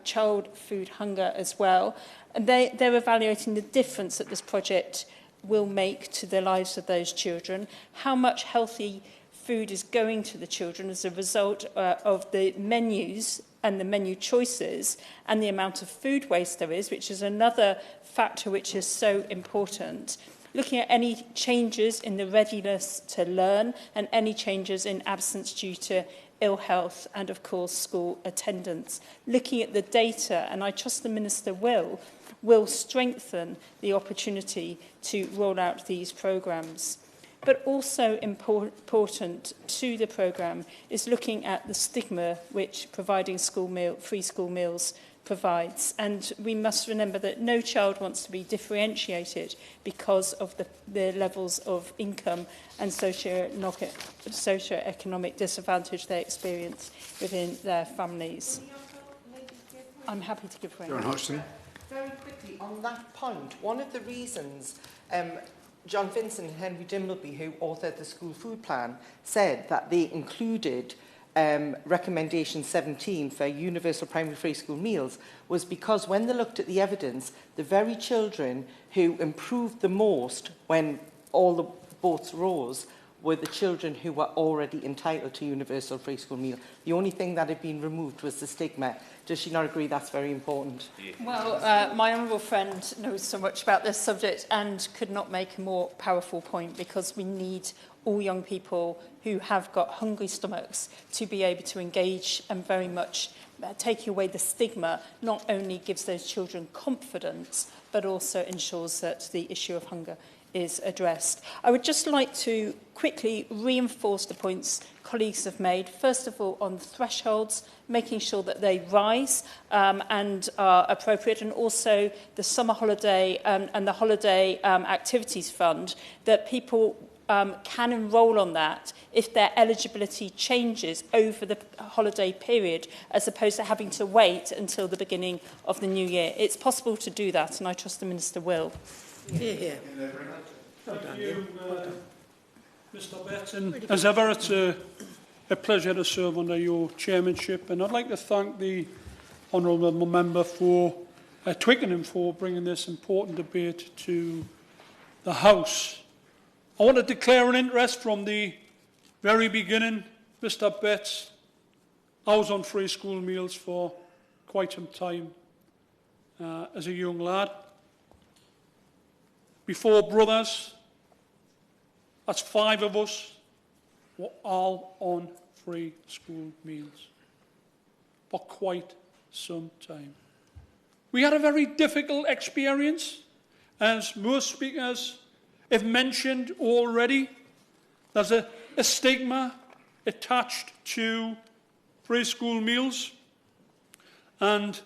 child food hunger as well. And they're evaluating the difference that this project will make to the lives of those children, how much healthy food is going to the children as a result of the menus and the menu choices and the amount of food waste there is, which is another factor which is so important. Looking at any changes in the readiness to learn and any changes in absence due to ill health and, of course, school attendance. Looking at the data, and I trust the Minister will strengthen the opportunity to roll out these programmes. But also important to the programme is looking at the stigma which providing free school meals provides. And we must remember that no child wants to be differentiated because of the levels of income and socio-economic disadvantage they experience within their families. I'm happy to give way. John Hodgson. Very quickly, on that point, one of the reasons John Vincent and Henry Dimbleby, who authored the school food plan, said that they included recommendation 17 for universal primary free school meals was because when they looked at the evidence, the very children who improved the most when all the boats rose were the children who were already entitled to universal free school meal. The only thing that had been removed was the stigma. Does she not agree that's very important? Well, my honourable friend knows so much about this subject and could not make a more powerful point, because we need all young people who have got hungry stomachs to be able to engage, and very much taking away the stigma not only gives those children confidence, but also ensures that the issue of hunger is addressed. I would just like to quickly reinforce the points colleagues have made. First of all, on thresholds, making sure that they rise and are appropriate, and also the summer holiday and the holiday activities fund, that people can enrol on that if their eligibility changes over the holiday period, as opposed to having to wait until the beginning of the new year. It's possible to do that, and I trust the Minister will. Thank you, Mr. Betts. As ever, it's a pleasure to serve under your chairmanship, and I'd like to thank the honourable member for Twickenham for bringing this important debate to the House. I want to declare an interest from the very beginning. Mr. Betts, I was on free school meals for quite some time as a young lad. Before brothers, that's 5 of us, were all on free school meals for quite some time. We had a very difficult experience, as most speakers have mentioned already. There's a stigma attached to free school meals, and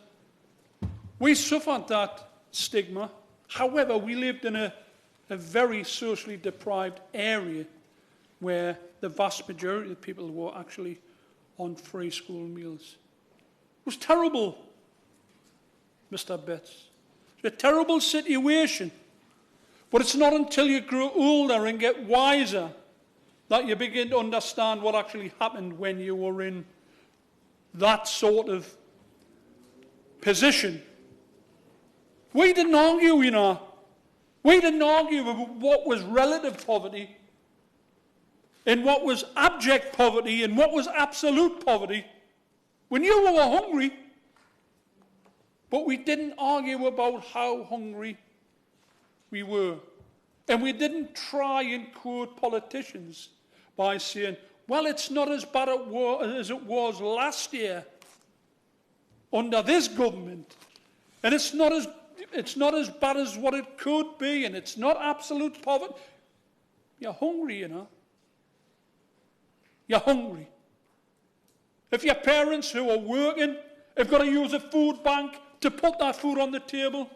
we suffered that stigma. However, we lived in a very socially deprived area where the vast majority of people were actually on free school meals. It was terrible, Mr. Betts. It was a terrible situation. But it's not until you grow older and get wiser that you begin to understand what actually happened when you were in that sort of position. We didn't argue, you know. We didn't argue about what was relative poverty and what was abject poverty and what was absolute poverty. We knew we were hungry, but we didn't argue about how hungry we were. And we didn't try and quote politicians by saying, well, it's not as bad as it was last year under this government. And it's not as bad as what it could be, and it's not absolute poverty. You're hungry, you know. You're hungry. If your parents who are working have got to use a food bank to put that food on the table,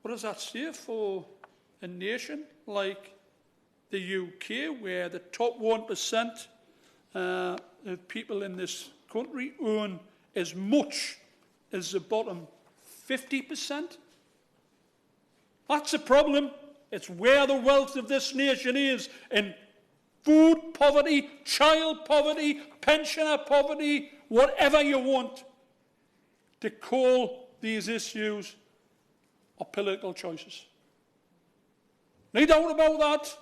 what does that say for a nation like the UK, where the top 1% of people in this country earn as much as the bottom 50%? That's a problem. It's where the wealth of this nation is, in food poverty, child poverty, pensioner poverty, whatever you want to call these issues, are political choices. No doubt about that.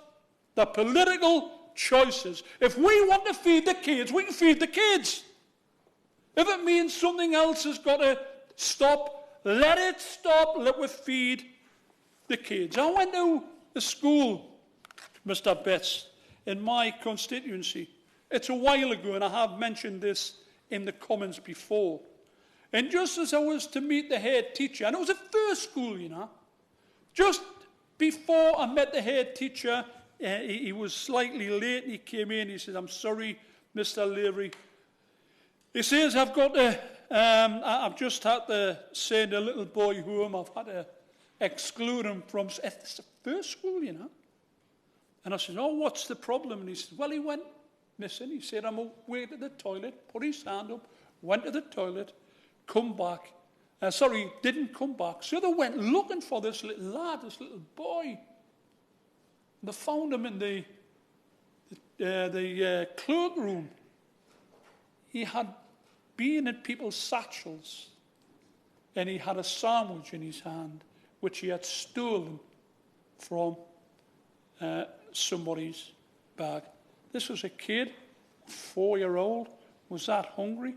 The political choices. If we want to feed the kids, we can feed the kids. If it means something else has got to stop, let it stop. Let us feed the kids. I went to a school, Mr. Betts, in my constituency. It's a while ago, and I have mentioned this in the Commons before. And just as I was to meet the head teacher, and it was a first school, you know, just before I met the head teacher, he was slightly late, and he came in, he said, I'm sorry, Mr. Lavery. He says, I've just had to send a little boy home. I've had to exclude him from, it's the first school, you know. And I said, oh, what's the problem? And he said, well, he went missing. He said, I'm away to the toilet, put his hand up, went to the toilet, come back. Didn't come back. So they went looking for this little lad, this little boy. And they found him in the cloakroom. He had been in people's satchels, and he had a sandwich in his hand, which he had stolen from somebody's bag. This was a kid, 4-year-old, was that hungry.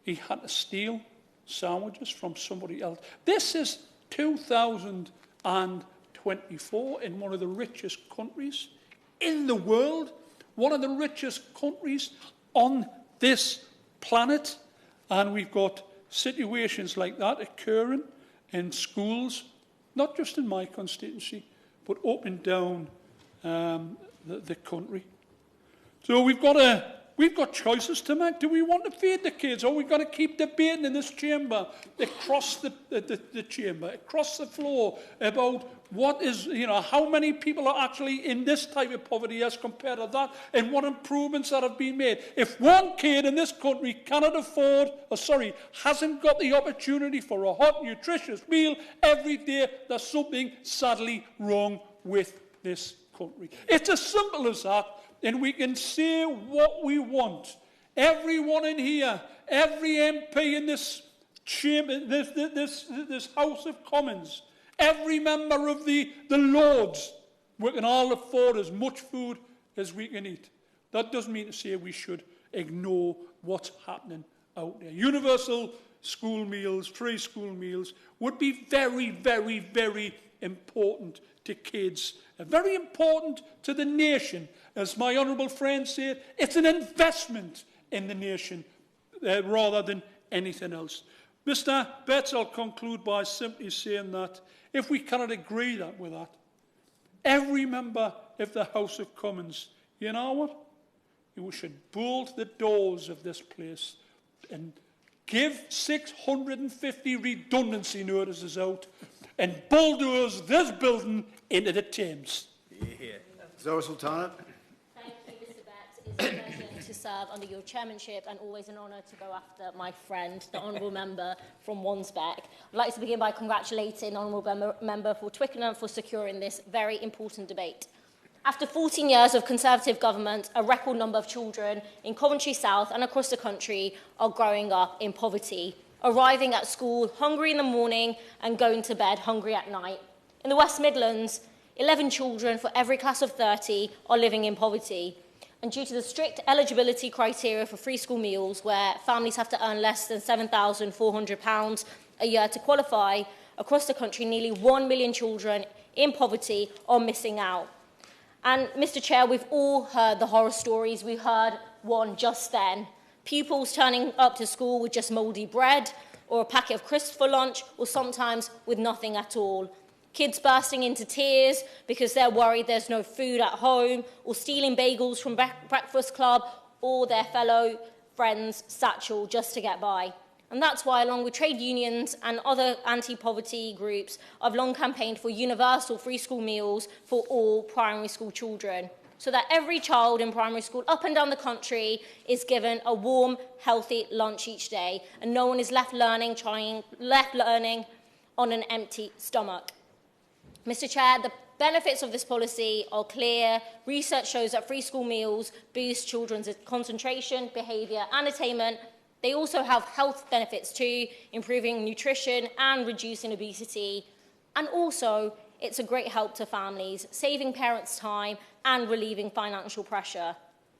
He had to steal sandwiches from somebody else. This is 2024 in one of the richest countries in the world, one of the richest countries on this planet. And we've got situations like that occurring in schools, not just in my constituency, but up and down the country. So we've got choices to make. Do we want to feed the kids, or we've got to keep debating in this chamber, across the chamber, across the floor, about what is, how many people are actually in this type of poverty as compared to that, and what improvements that have been made. If one kid in this country hasn't got the opportunity for a hot, nutritious meal every day, there's something sadly wrong with this country. It's as simple as that. And we can say what we want. Everyone in here, every MP in this chamber, this House of Commons, every member of the Lords, we can all afford as much food as we can eat. That doesn't mean to say we should ignore what's happening out there. Universal school meals, free school meals would be very, very, very important to kids, very important to the nation. As my honourable friend said, it's an investment in the nation rather than anything else. Mr. Betts, I'll conclude by simply saying that if we cannot agree with that, every member of the House of Commons, you know what? We should bolt the doors of this place and give 650 redundancy notices out and bulldoze this building into the Thames. Zora Sultana. Thank you, Mr. Betts. It's a pleasure to to serve under your chairmanship, and always an honour to go after my friend, the Honourable Member from Wansbeck. I'd like to begin by congratulating the Honourable Member for Twickenham for securing this very important debate. After 14 years of Conservative government, a record number of children in Coventry South and across the country are growing up in poverty, arriving at school hungry in the morning and going to bed hungry at night. In the West Midlands, 11 children for every class of 30 are living in poverty. And due to the strict eligibility criteria for free school meals, where families have to earn less than £7,400 a year to qualify, across the country, nearly 1 million children in poverty are missing out. And, Mr Chair, we've all heard the horror stories. We heard one just then. Pupils turning up to school with just mouldy bread or a packet of crisps for lunch, or sometimes with nothing at all. Kids bursting into tears because they're worried there's no food at home, or stealing bagels from breakfast club or their fellow friends' satchel just to get by. And that's why, along with trade unions and other anti-poverty groups, I've long campaigned for universal free school meals for all primary school children, so that every child in primary school up and down the country is given a warm, healthy lunch each day, and no one is left learning on an empty stomach. Mr Chair, the benefits of this policy are clear. Research shows that free school meals boost children's concentration, behaviour and attainment. They also have health benefits too, improving nutrition and reducing obesity. And also, it's a great help to families, saving parents time and relieving financial pressure.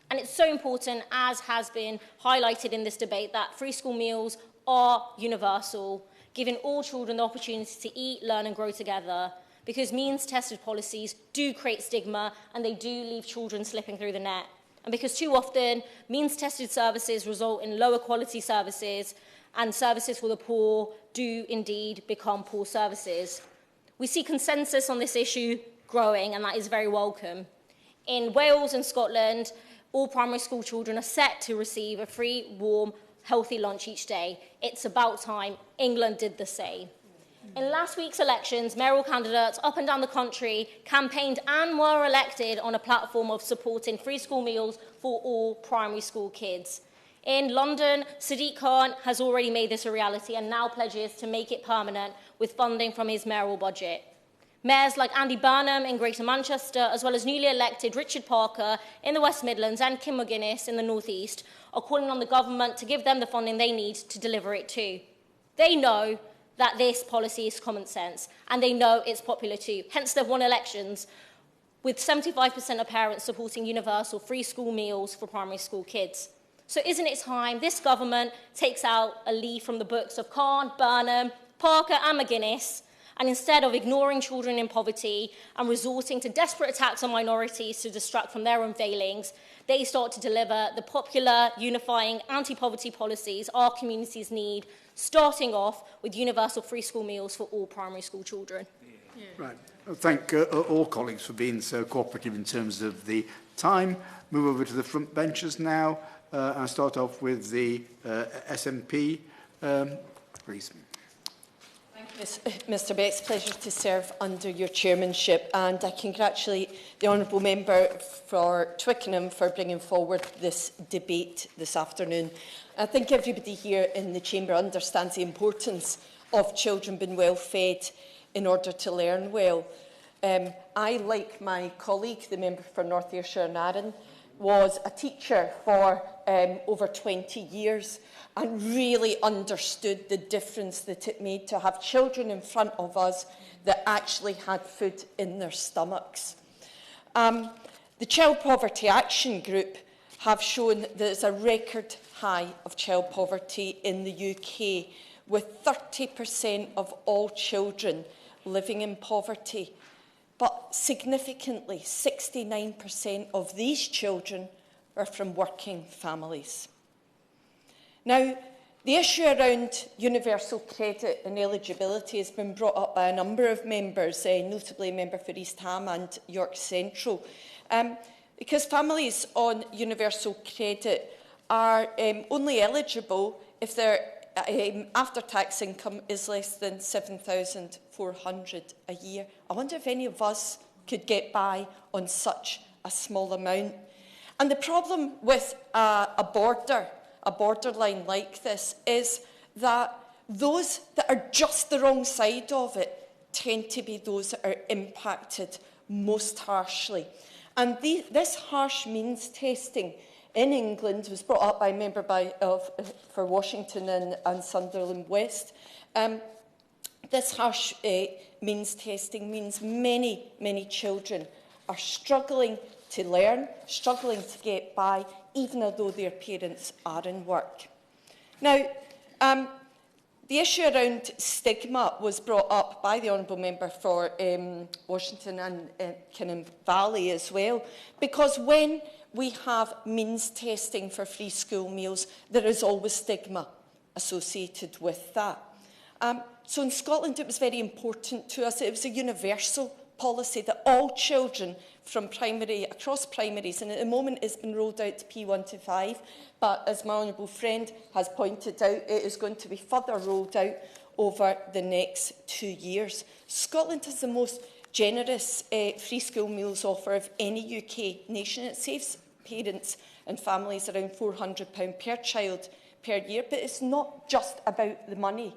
And it's so important, as has been highlighted in this debate, that free school meals are universal, giving all children the opportunity to eat, learn and grow together. Because means-tested policies do create stigma and they do leave children slipping through the net. And because too often, means-tested services result in lower quality services, and services for the poor do indeed become poor services. We see consensus on this issue growing, and that is very welcome. In Wales and Scotland, all primary school children are set to receive a free, warm, healthy lunch each day. It's about time England did the same. In last week's elections, mayoral candidates up and down the country campaigned and were elected on a platform of supporting free school meals for all primary school kids. In London, Sadiq Khan has already made this a reality and now pledges to make it permanent with funding from his mayoral budget. Mayors like Andy Burnham in Greater Manchester, as well as newly elected Richard Parker in the West Midlands and Kim McGuinness in the North East, are calling on the government to give them the funding they need to deliver it too. They know that this policy is common sense, and they know it's popular too. Hence, they've won elections, with 75% of parents supporting universal free school meals for primary school kids. So isn't it time this government takes out a leaf from the books of Khan, Burnham, Parker and McGuinness, and instead of ignoring children in poverty and resorting to desperate attacks on minorities to distract from their own failings, they start to deliver the popular, unifying anti-poverty policies our communities need, starting off with universal free school meals for all primary school children. Yeah. Right. Well, thank all colleagues for being so cooperative in terms of the time. Move over to the front benches now and start off with the SNP, please. Mr Bates, pleasure to serve under your chairmanship, and I congratulate the Honourable Member for Twickenham for bringing forward this debate this afternoon. I think everybody here in the Chamber understands the importance of children being well fed in order to learn well. I, like my colleague, the member for North Ayrshire and Arran, was a teacher for over 20 years and really understood the difference that it made to have children in front of us that actually had food in their stomachs. The Child Poverty Action Group have shown that there's a record high of child poverty in the UK, with 30% of all children living in poverty. But significantly, 69% of these children are from working families. Now, the issue around universal credit and eligibility has been brought up by a number of members, notably a member for East Ham and York Central, because families on universal credit are only eligible if their after-tax income is less than £7,400 a year. I wonder if any of us could get by on such a small amount. And the problem with a borderline like this, is that those that are just the wrong side of it tend to be those that are impacted most harshly. And this harsh means testing in England was brought up by a member for Washington and Sunderland West. This harsh means testing means many children are struggling to learn, struggling to get by, even although their parents are in work. Now, the issue around stigma was brought up by the Honourable Member for Washington and Kinnan Valley as well, because when we have means testing for free school meals, there is always stigma associated with that. So in Scotland, it was very important to us. It was a universal policy that all children from across primaries, and at the moment it's been rolled out to P1 to 5, but as my honourable friend has pointed out, it is going to be further rolled out over the next 2 years. Scotland has the most generous free school meals offer of any UK nation. It saves parents and families around £400 per child per year, but it's not just about the money.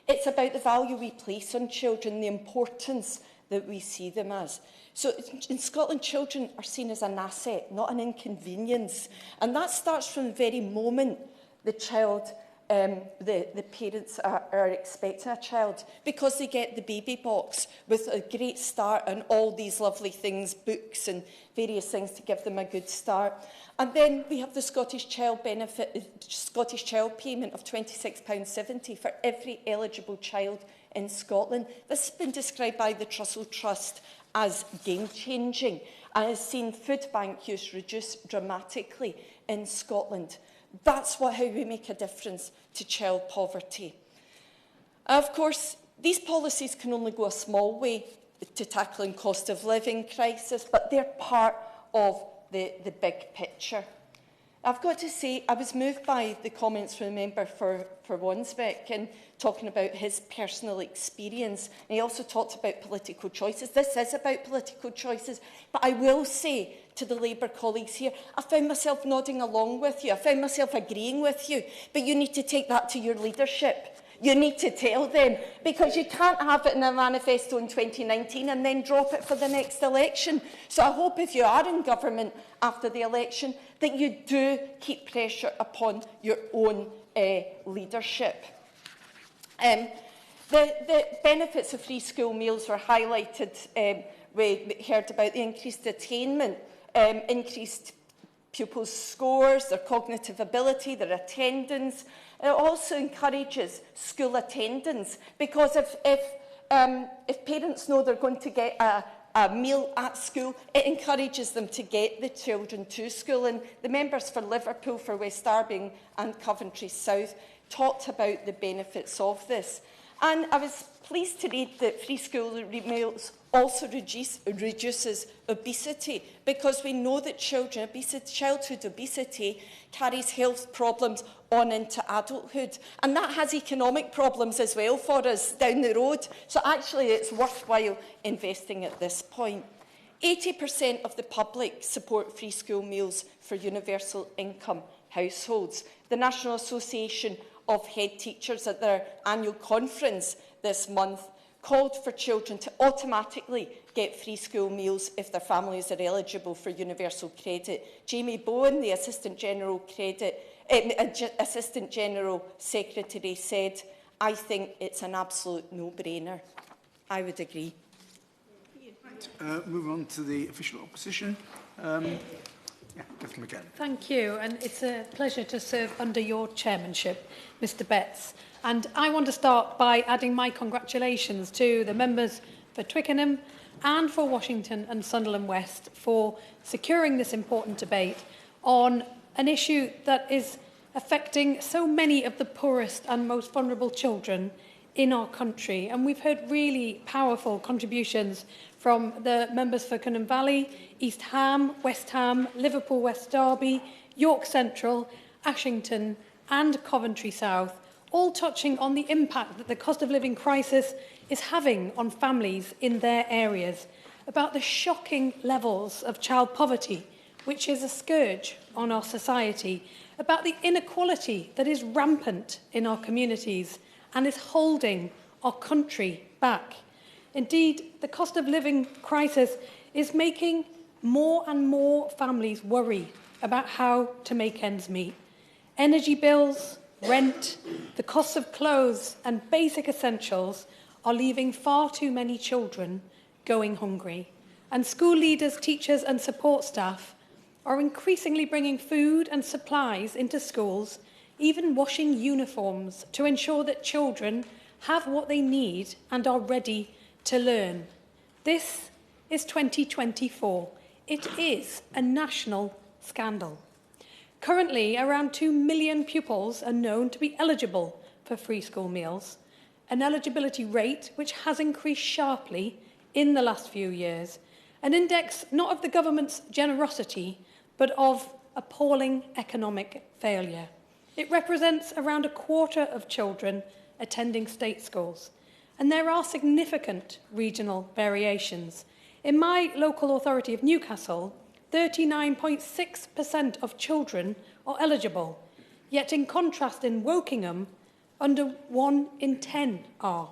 It's about the value we place on children, the importance that we see them as. So in Scotland, children are seen as an asset, not an inconvenience. And that starts from the very moment the child, the parents are expecting a child, because they get the baby box with a great start and all these lovely things, books and various things to give them a good start. And then we have the Scottish Child Benefit, Scottish Child Payment of £26.70 for every eligible child in Scotland. This has been described by the Trussell Trust as game-changing and has seen food bank use reduce dramatically in Scotland. That's how we make a difference to child poverty. Of course, these policies can only go a small way to tackling cost of living crisis, but they're part of the big picture. I've got to say, I was moved by the comments from the member for Wansbeck and talking about his personal experience. And he also talked about political choices. This is about political choices. But I will say to the Labour colleagues here, I found myself nodding along with you. I found myself agreeing with you. But you need to take that to your leadership. You need to tell them, because you can't have it in a manifesto in 2019 and then drop it for the next election. So I hope if you are in government after the election, that you do keep pressure upon your own leadership. The benefits of free school meals were highlighted. We heard about the increased attainment, increased pupils' scores, their cognitive ability, their attendance. It also encourages school attendance, because if parents know they're going to get a meal at school, it encourages them to get the children to school. And the members for Liverpool, for West Derby and Coventry South talked about the benefits of this. And I was pleased to read that free school meals also reduces obesity, because we know that childhood obesity carries health problems on into adulthood. And that has economic problems as well for us down the road. So actually it's worthwhile investing at this point. 80% of the public support free school meals for universal income households. The National Association of Head Teachers at their annual conference this month called for children to automatically get free school meals if their families are eligible for universal credit. Jamie Bowen, the Assistant General Secretary, said, "I think it's an absolute no-brainer." I would agree. Move on to the official opposition. Thank you, and it's a pleasure to serve under your chairmanship, Mr Betts. And I want to start by adding my congratulations to the members for Twickenham and for Washington and Sunderland West for securing this important debate on an issue that is affecting so many of the poorest and most vulnerable children in our country. And we've heard really powerful contributions from the members for Kinnan Valley, East Ham, West Ham, Liverpool West Derby, York Central, Ashington and Coventry South, all touching on the impact that the cost of living crisis is having on families in their areas, about the shocking levels of child poverty which is a scourge on our society, about the inequality that is rampant in our communities and is holding our country back. Indeed, the cost of living crisis is making more and more families worry about how to make ends meet. Energy bills, rent, the cost of clothes and basic essentials are leaving far too many children going hungry. And school leaders, teachers and support staff are increasingly bringing food and supplies into schools, even washing uniforms to ensure that children have what they need and are ready to learn. This is 2024. It is a national scandal. Currently, around 2 million pupils are known to be eligible for free school meals, an eligibility rate which has increased sharply in the last few years, an index not of the government's generosity, but of appalling economic failure. It represents around a quarter of children attending state schools, and there are significant regional variations. In my local authority of Newcastle, 39.6% of children are eligible, yet in contrast in Wokingham, under 1 in 10 are.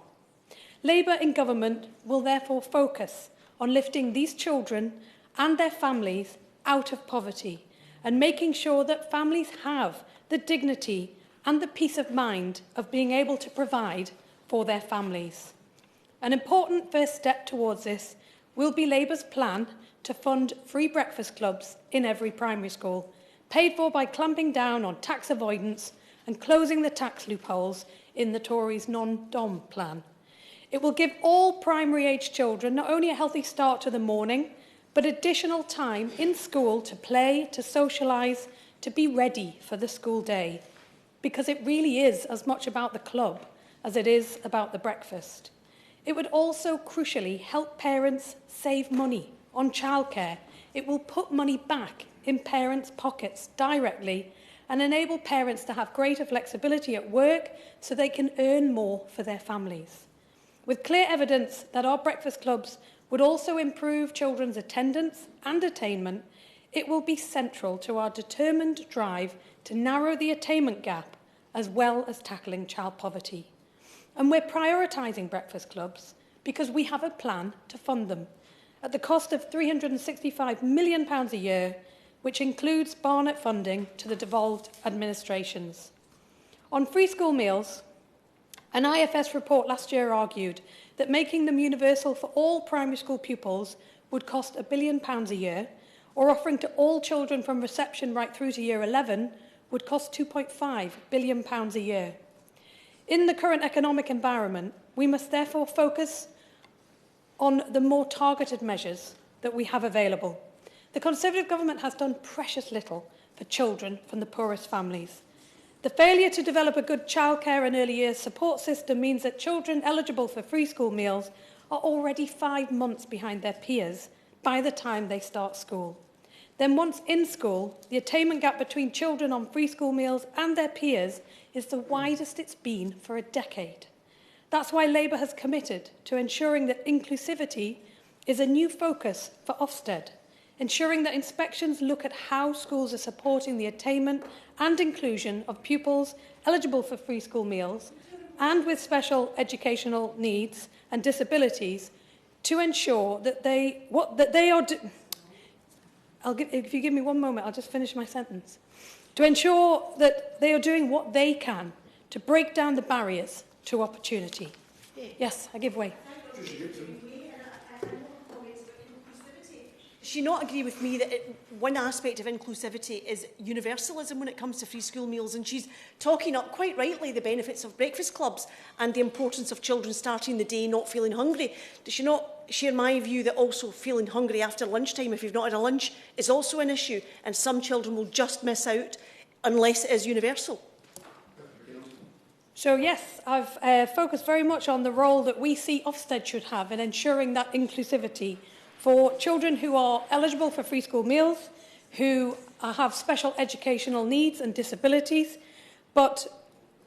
Labour in government will therefore focus on lifting these children and their families out of poverty and making sure that families have the dignity and the peace of mind of being able to provide for their families. An important first step towards this will be Labour's plan to fund free breakfast clubs in every primary school, paid for by clamping down on tax avoidance and closing the tax loopholes in the Tories' non-dom plan. It will give all primary-age children not only a healthy start to the morning, but additional time in school to play, to socialise, to be ready for the school day, because it really is as much about the club as it is about the breakfast. It would also crucially help parents save money on childcare. It will put money back in parents' pockets directly and enable parents to have greater flexibility at work so they can earn more for their families. With clear evidence that our breakfast clubs would also improve children's attendance and attainment, it will be central to our determined drive to narrow the attainment gap as well as tackling child poverty. And we're prioritising breakfast clubs because we have a plan to fund them at the cost of £365 million a year, which includes Barnett funding to the devolved administrations. On free school meals, an IFS report last year argued that making them universal for all primary school pupils would cost £1 billion a year, or offering to all children from reception right through to year 11 would cost £2.5 billion a year. In the current economic environment, we must therefore focus on the more targeted measures that we have available. The Conservative government has done precious little for children from the poorest families. The failure to develop a good childcare and early years support system means that children eligible for free school meals are already 5 months behind their peers by the time they start school. Then once in school, the attainment gap between children on free school meals and their peers is the widest it's been for a decade. That's why Labour has committed to ensuring that inclusivity is a new focus for Ofsted, ensuring that inspections look at how schools are supporting the attainment and inclusion of pupils eligible for free school meals and with special educational needs and disabilities to ensure that if you give me one moment, I'll just finish my sentence. To ensure that they are doing what they can to break down the barriers to opportunity. Yes, I give way. Does she not agree with me that one aspect of inclusivity is universalism when it comes to free school meals? And she's talking up, quite rightly, the benefits of breakfast clubs and the importance of children starting the day not feeling hungry. Does she not share my view that also feeling hungry after lunchtime, if you've not had a lunch, is also an issue, and some children will just miss out unless it is universal? So yes, I've focused very much on the role that we see Ofsted should have in ensuring that inclusivity for children who are eligible for free school meals, who have special educational needs and disabilities. But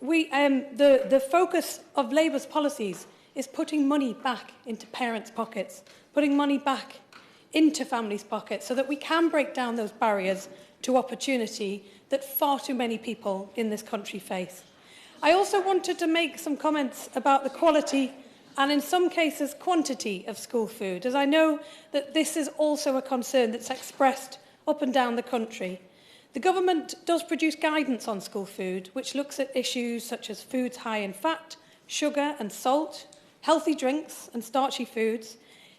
the focus of Labour's policies is putting money back into parents' pockets, putting money back into families' pockets so that we can break down those barriers to opportunity that far too many people in this country face. I also wanted to make some comments about the quality and in some cases quantity of school food, as I know that this is also a concern that's expressed up and down the country. The government does produce guidance on school food, which looks at issues such as foods high in fat, sugar and salt, healthy drinks and starchy foods.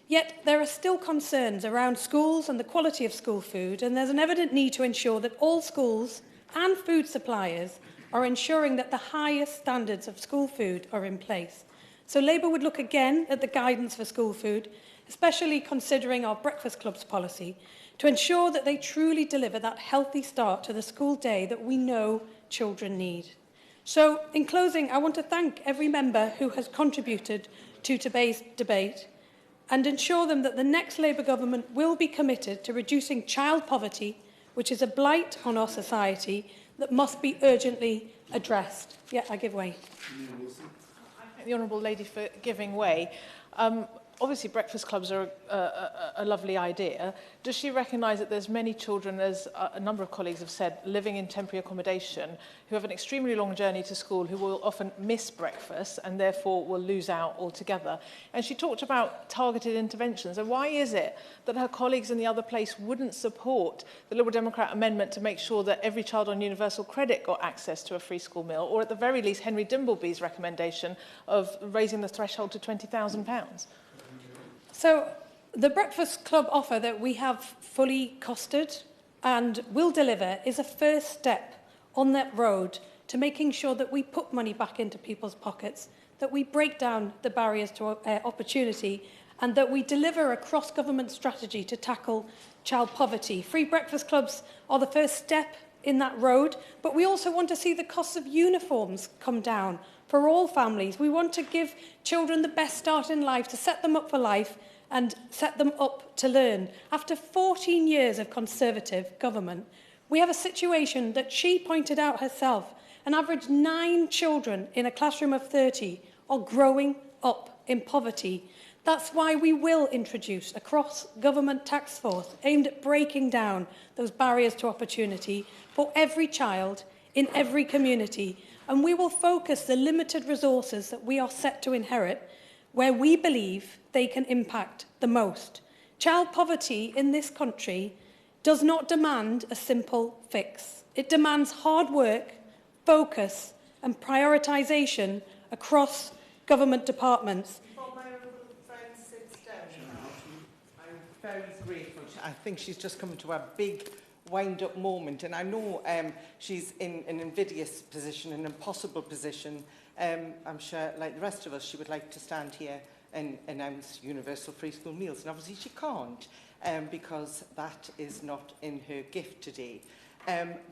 Yet there are still concerns around schools and the quality of school food, and there's an evident need to ensure that all schools and food suppliers are ensuring that the highest standards of school food are in place. So Labour would look again at the guidance for school food, especially considering our breakfast clubs policy, to ensure that they truly deliver that healthy start to the school day that we know children need. So, in closing, I want to thank every member who has contributed to today's debate and ensure them that the next Labour government will be committed to reducing child poverty, which is a blight on our society that must be urgently addressed. Yeah, I give way. I thank the Honourable Lady for giving way. Obviously, breakfast clubs are a lovely idea. Does she recognise that there's many children, as a number of colleagues have said, living in temporary accommodation who have an extremely long journey to school, who will often miss breakfast and therefore will lose out altogether? And she talked about targeted interventions. And why is it that her colleagues in the other place wouldn't support the Liberal Democrat amendment to make sure that every child on universal credit got access to a free school meal, or at the very least Henry Dimbleby's recommendation of raising the threshold to £20,000? So the breakfast club offer that we have fully costed and will deliver is a first step on that road to making sure that we put money back into people's pockets, that we break down the barriers to opportunity, and that we deliver a cross-government strategy to tackle child poverty. Free breakfast clubs are the first step in that road, but we also want to see the costs of uniforms come down for all families. We want to give children the best start in life, to set them up for life and set them up to learn. After 14 years of Conservative government, we have a situation that she pointed out herself. An average 9 children in a classroom of 30 are growing up in poverty. That's why we will introduce a cross-government task force aimed at breaking down those barriers to opportunity for every child in every community. And we will focus the limited resources that we are set to inherit where we believe they can impact the most. Child poverty in this country does not demand a simple fix. It demands hard work, focus and prioritisation across government departments. Before my honourable friend sits down, I'm very grateful. I think she's just come to a big wind-up moment, and I know she's in an invidious position, an impossible position. I'm sure, like the rest of us, she would like to stand here and announce universal free school meals, and obviously she can't because that is not in her gift today.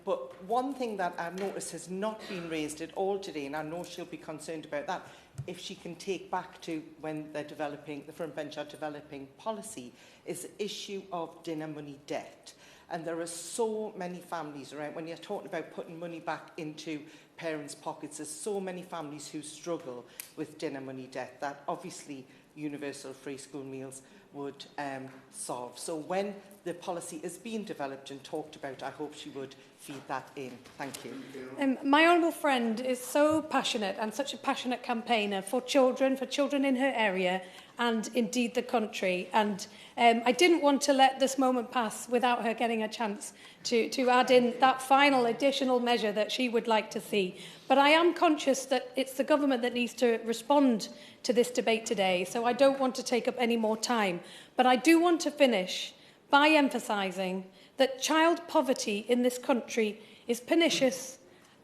But one thing that I've noticed has not been raised at all today, and I know she'll be concerned about that, if she can take back to when they're developing, the front bench are developing policy, is the issue of dinner money debt. And there are so many families around, when you're talking about putting money back into parents' pockets, there's so many families who struggle with dinner money debt that obviously universal free school meals would solve. So when the policy is being developed and talked about, I hope she would feed that in. Thank you. My honourable friend is so passionate and such a passionate campaigner for children in her area and indeed the country. And I didn't want to let this moment pass without her getting a chance to add in that final additional measure that she would like to see. But I am conscious that it's the government that needs to respond to this debate today, so I don't want to take up any more time. But I do want to finish by emphasising that child poverty in this country is pernicious,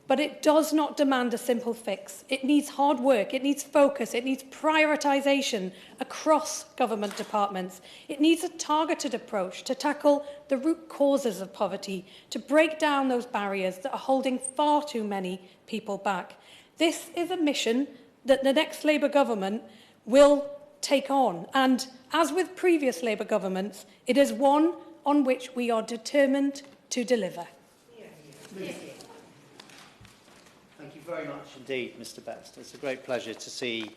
but it does not demand a simple fix. It needs hard work, it needs focus, it needs prioritisation across government departments. It needs a targeted approach to tackle the root causes of poverty, to break down those barriers that are holding far too many people back. This is a mission that the next Labour government will take on. And as with previous Labour governments, it is one on which we are determined to deliver. Thank you very much indeed, Mr. Best. It's a great pleasure to see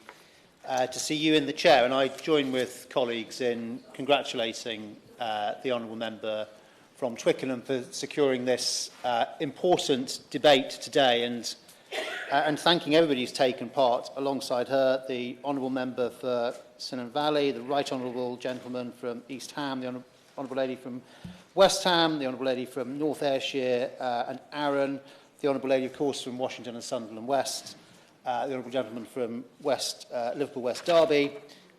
to see you in the chair, and I join with colleagues in congratulating the honourable member from Twickenham for securing this important debate today, and thanking everybody who's taken part alongside her, the honourable member for Cynon Valley, the right honourable gentleman from East Ham, the honourable lady from West Ham, the honourable lady from North Ayrshire and Arran, the honourable lady, of course, from Washington and Sunderland West, the honourable gentleman from Liverpool West Derby,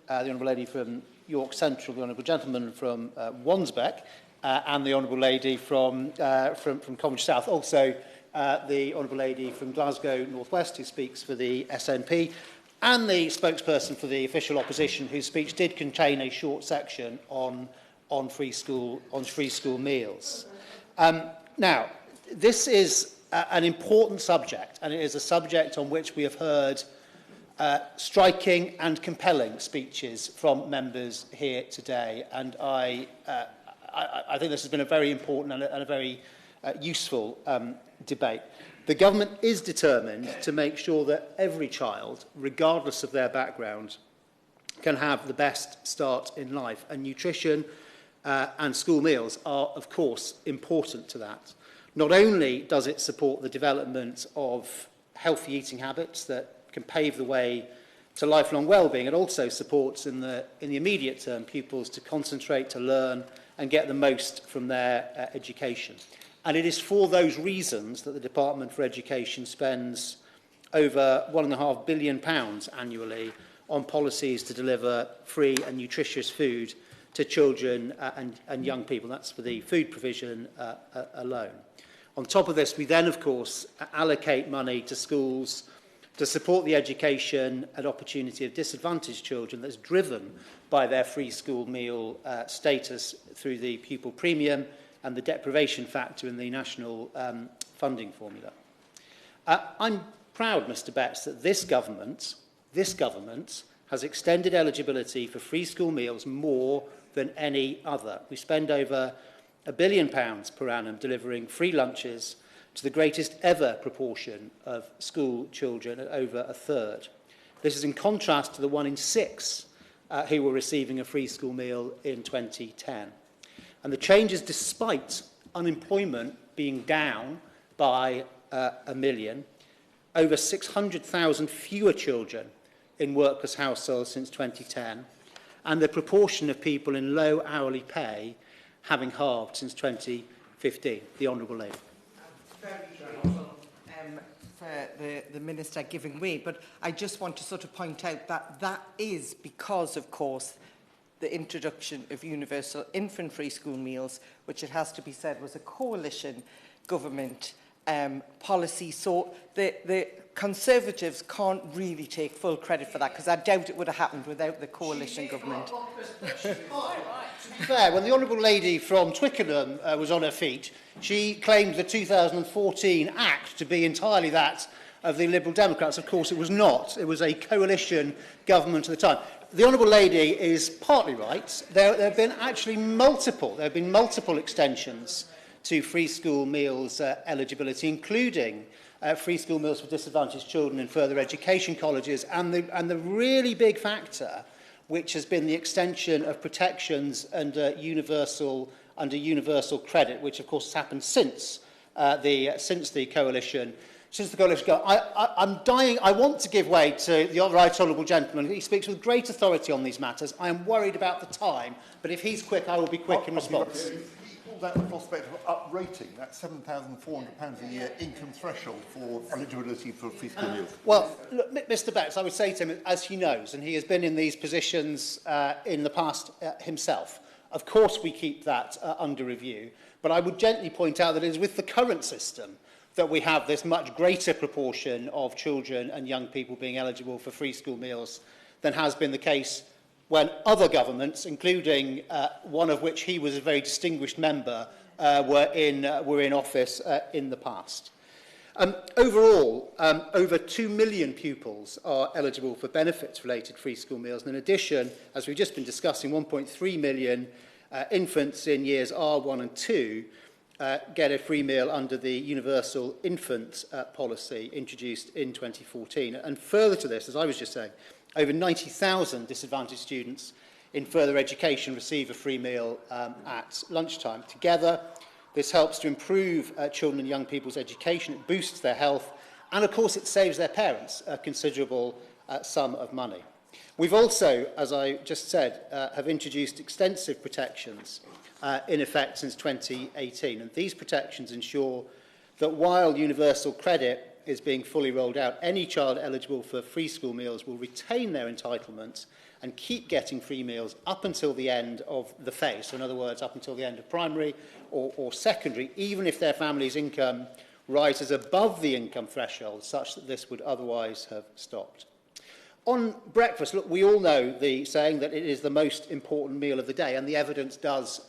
the honourable lady from York Central, the honourable gentleman from Wansbeck, and the honourable lady from Coventry South. Also, the honourable lady from Glasgow North West, who speaks for the SNP, and the spokesperson for the official opposition, whose speech did contain a short section on free school meals. Now, this is an important subject, and it is a subject on which we have heard striking and compelling speeches from members here today, and I think this has been a very important and a very useful debate. The government is determined to make sure that every child, regardless of their background, can have the best start in life, and nutrition and school meals are, of course, important to that. Not only does it support the development of healthy eating habits that can pave the way to lifelong well-being, it also supports, in the immediate term, pupils to concentrate, to learn, and get the most from their education. And it is for those reasons that the Department for Education spends over £1.5 billion annually on policies to deliver free and nutritious food to children and young people. That's for the food provision alone. On top of this, we then, of course, allocate money to schools to support the education and opportunity of disadvantaged children that's driven by their free school meal status through the pupil premium and the deprivation factor in the national funding formula. I'm proud, Mr Betts, that this government has extended eligibility for free school meals more than any other. We spend over £1 billion per annum delivering free lunches to the greatest ever proportion of school children at over a third. This is in contrast to the 1 in 6 who were receiving a free school meal in 2010. And the changes, despite unemployment being down by 1 million, over 600,000 fewer children in workless households since 2010, and the proportion of people in low hourly pay having halved since 2015. The Honourable Lady. Very grateful for the Minister giving way, but I just want to sort of point out that that is because, of course, the introduction of universal infant free school meals, which it has to be said was a coalition government policy. So the Conservatives can't really take full credit for that, because I doubt it would have happened without the coalition government. Fair, when the Honourable Lady from Twickenham was on her feet, she claimed the 2014 Act to be entirely that of the Liberal Democrats. Of course, it was not. It was a coalition government at the time. The Honourable Lady is partly right. There have been actually multiple extensions to free school meals eligibility, including free school meals for disadvantaged children in further education colleges, and the really big factor, which has been the extension of protections under universal credit, which of course has happened since the coalition. I'm dying. I want to give way to the right honourable gentleman. He speaks with great authority on these matters. I am worried about the time, but if he's quick, I will be quick in response. That the prospect of uprating that £7,400 a year income threshold for eligibility for free school meals? Well, look, Mr Betts, I would say to him, as he knows, and he has been in these positions in the past himself, of course we keep that under review, but I would gently point out that it is with the current system that we have this much greater proportion of children and young people being eligible for free school meals than has been the case when other governments, including one of which he was a very distinguished member, were in office in the past. Overall, over 2 million pupils are eligible for benefits-related free school meals. And in addition, as we've just been discussing, 1.3 million infants in years R1 and 2 get a free meal under the Universal Infant Policy introduced in 2014. And further to this, as I was just saying, Over 90,000 disadvantaged students in further education receive a free meal at lunchtime. Together, this helps to improve children and young people's education, it boosts their health, and of course it saves their parents a considerable sum of money. We've also, as I just said, have introduced extensive protections in effect since 2018, and these protections ensure that while universal credit is being fully rolled out, any child eligible for free school meals will retain their entitlement and keep getting free meals up until the end of the phase. So in other words, up until the end of primary or secondary, even if their family's income rises above the income threshold, such that this would otherwise have stopped. On breakfast, look, we all know the saying that it is the most important meal of the day, and the evidence does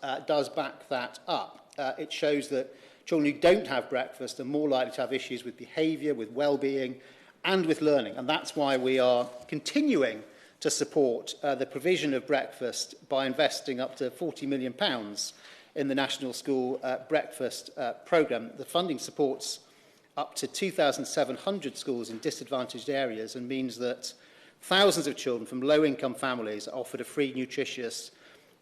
back that up. It shows that children who don't have breakfast are more likely to have issues with behaviour, with well-being, and with learning. And that's why we are continuing to support the provision of breakfast by investing up to £40 million in the National School Breakfast Programme. The funding supports up to 2,700 schools in disadvantaged areas and means that thousands of children from low-income families are offered a free, nutritious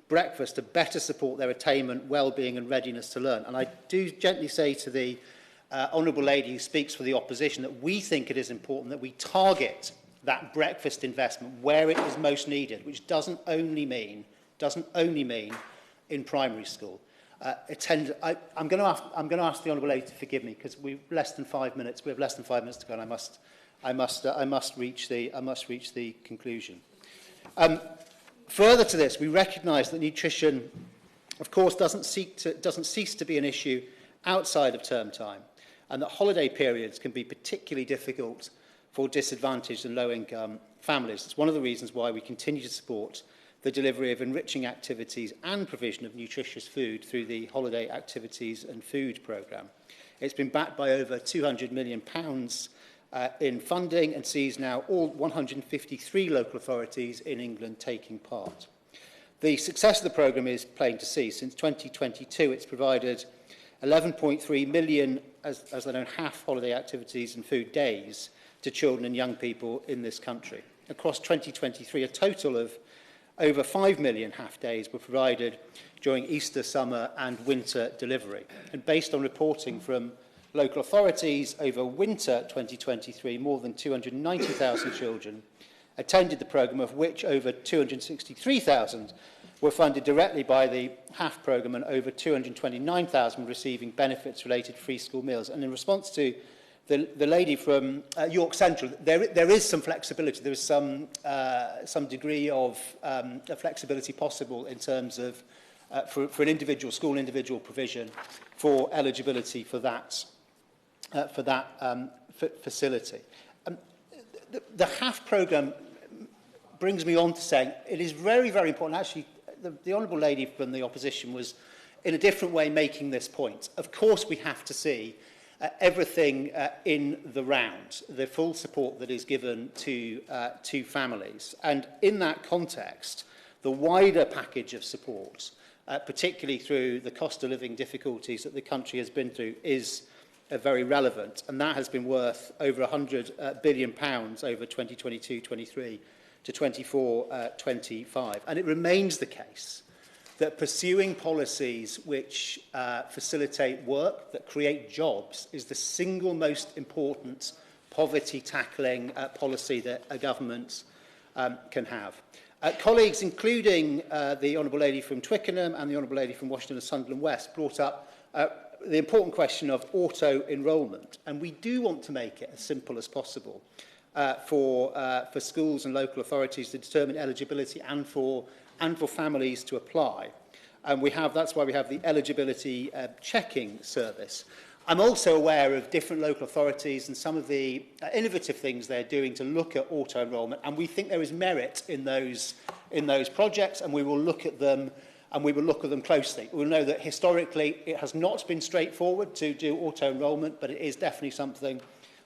breakfast to better support their attainment, well-being and readiness to learn. And I do gently say to the Honourable Lady who speaks for the opposition that we think it is important that we target that breakfast investment where it is most needed, which doesn't only mean in primary school. I'm going to ask the Honourable Lady to forgive me because we've less than 5 minutes. We have less than 5 minutes to go, and I must reach the conclusion. Further to this, we recognise that nutrition, of course, doesn't cease to be an issue outside of term time, and that holiday periods can be particularly difficult for disadvantaged and low-income families. It's one of the reasons why we continue to support the delivery of enriching activities and provision of nutritious food through the Holiday Activities and Food Programme. It's been backed by over £200 million in funding and sees now all 153 local authorities in England taking part. The success of the programme is plain to see. Since 2022, it's provided 11.3 million, as they're known, half holiday activities and food days to children and young people in this country. Across 2023, a total of over 5 million half days were provided during Easter, summer and winter delivery. And based on reporting from local authorities over winter 2023, more than 290,000 children attended the programme, of which over 263,000 were funded directly by the HAF programme and over 229,000 receiving benefits-related free school meals. And in response to the lady from York Central, there is some flexibility. There is some degree of flexibility possible in terms of for an individual school, individual provision for eligibility for that facility. The HAF programme brings me on to saying it is very, very important. Actually, the Honourable Lady from the opposition was in a different way making this point. Of course, we have to see everything in the round, the full support that is given to families. And in that context, the wider package of support, particularly through the cost of living difficulties that the country has been through, is very relevant. And that has been worth over £100 billion over 2022-23 to 24-25. And it remains the case that pursuing policies which facilitate work, that create jobs, is the single most important poverty-tackling policy that a government can have. Colleagues, including the Honourable Lady from Twickenham and the Honourable Lady from Washington and Sunderland West, brought up the important question of auto-enrolment. And we do want to make it as simple as possible for schools and local authorities to determine eligibility and for families to apply. And that's why we have the eligibility checking service. I'm also aware of different local authorities and some of the innovative things they're doing to look at auto-enrolment, and we think there is merit in those projects, and we will look at them closely. We'll know that historically it has not been straightforward to do auto-enrolment, but it is definitely something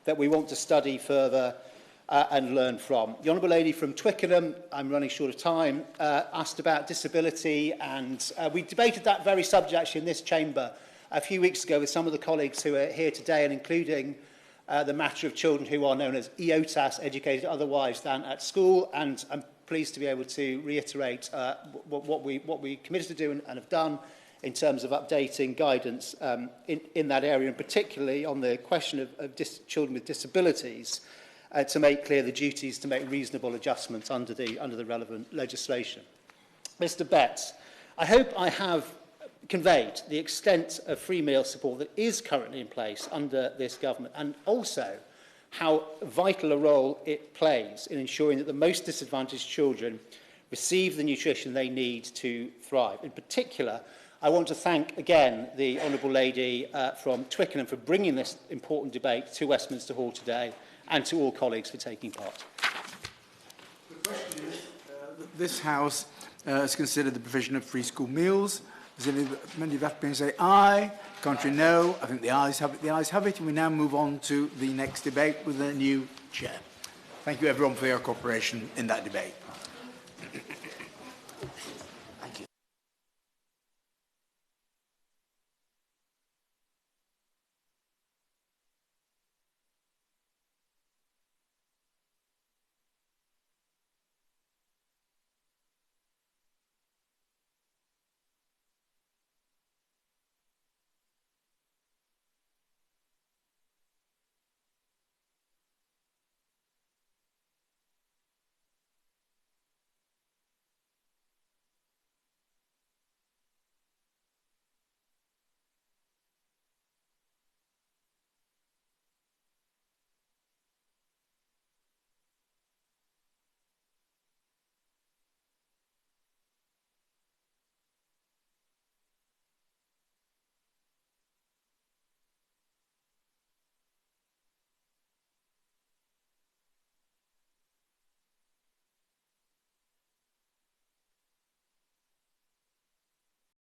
that we want to study further and learn from. The Honourable Lady from Twickenham, I'm running short of time, asked about disability, and we debated that very subject actually in this chamber a few weeks ago with some of the colleagues who are here today, and including the matter of children who are known as EOTAS, educated otherwise than at school, and I'm pleased to be able to reiterate what we committed to do and have done in terms of updating guidance in that area, and particularly on the question of children with disabilities, to make clear the duties to make reasonable adjustments under the relevant legislation. Mr. Betts, I hope I have conveyed the extent of free meal support that is currently in place under this government, and also how vital a role it plays in ensuring that the most disadvantaged children receive the nutrition they need to thrive. In particular, I want to thank again the Honourable Lady from Twickenham for bringing this important debate to Westminster Hall today, and to all colleagues for taking part. The question is, this House has considered the provision of free school meals. Does many of that being say aye, contrary no? I think the ayes have it. The ayes have it, and we now move on to the next debate with a new chair. Thank you everyone for your cooperation in that debate.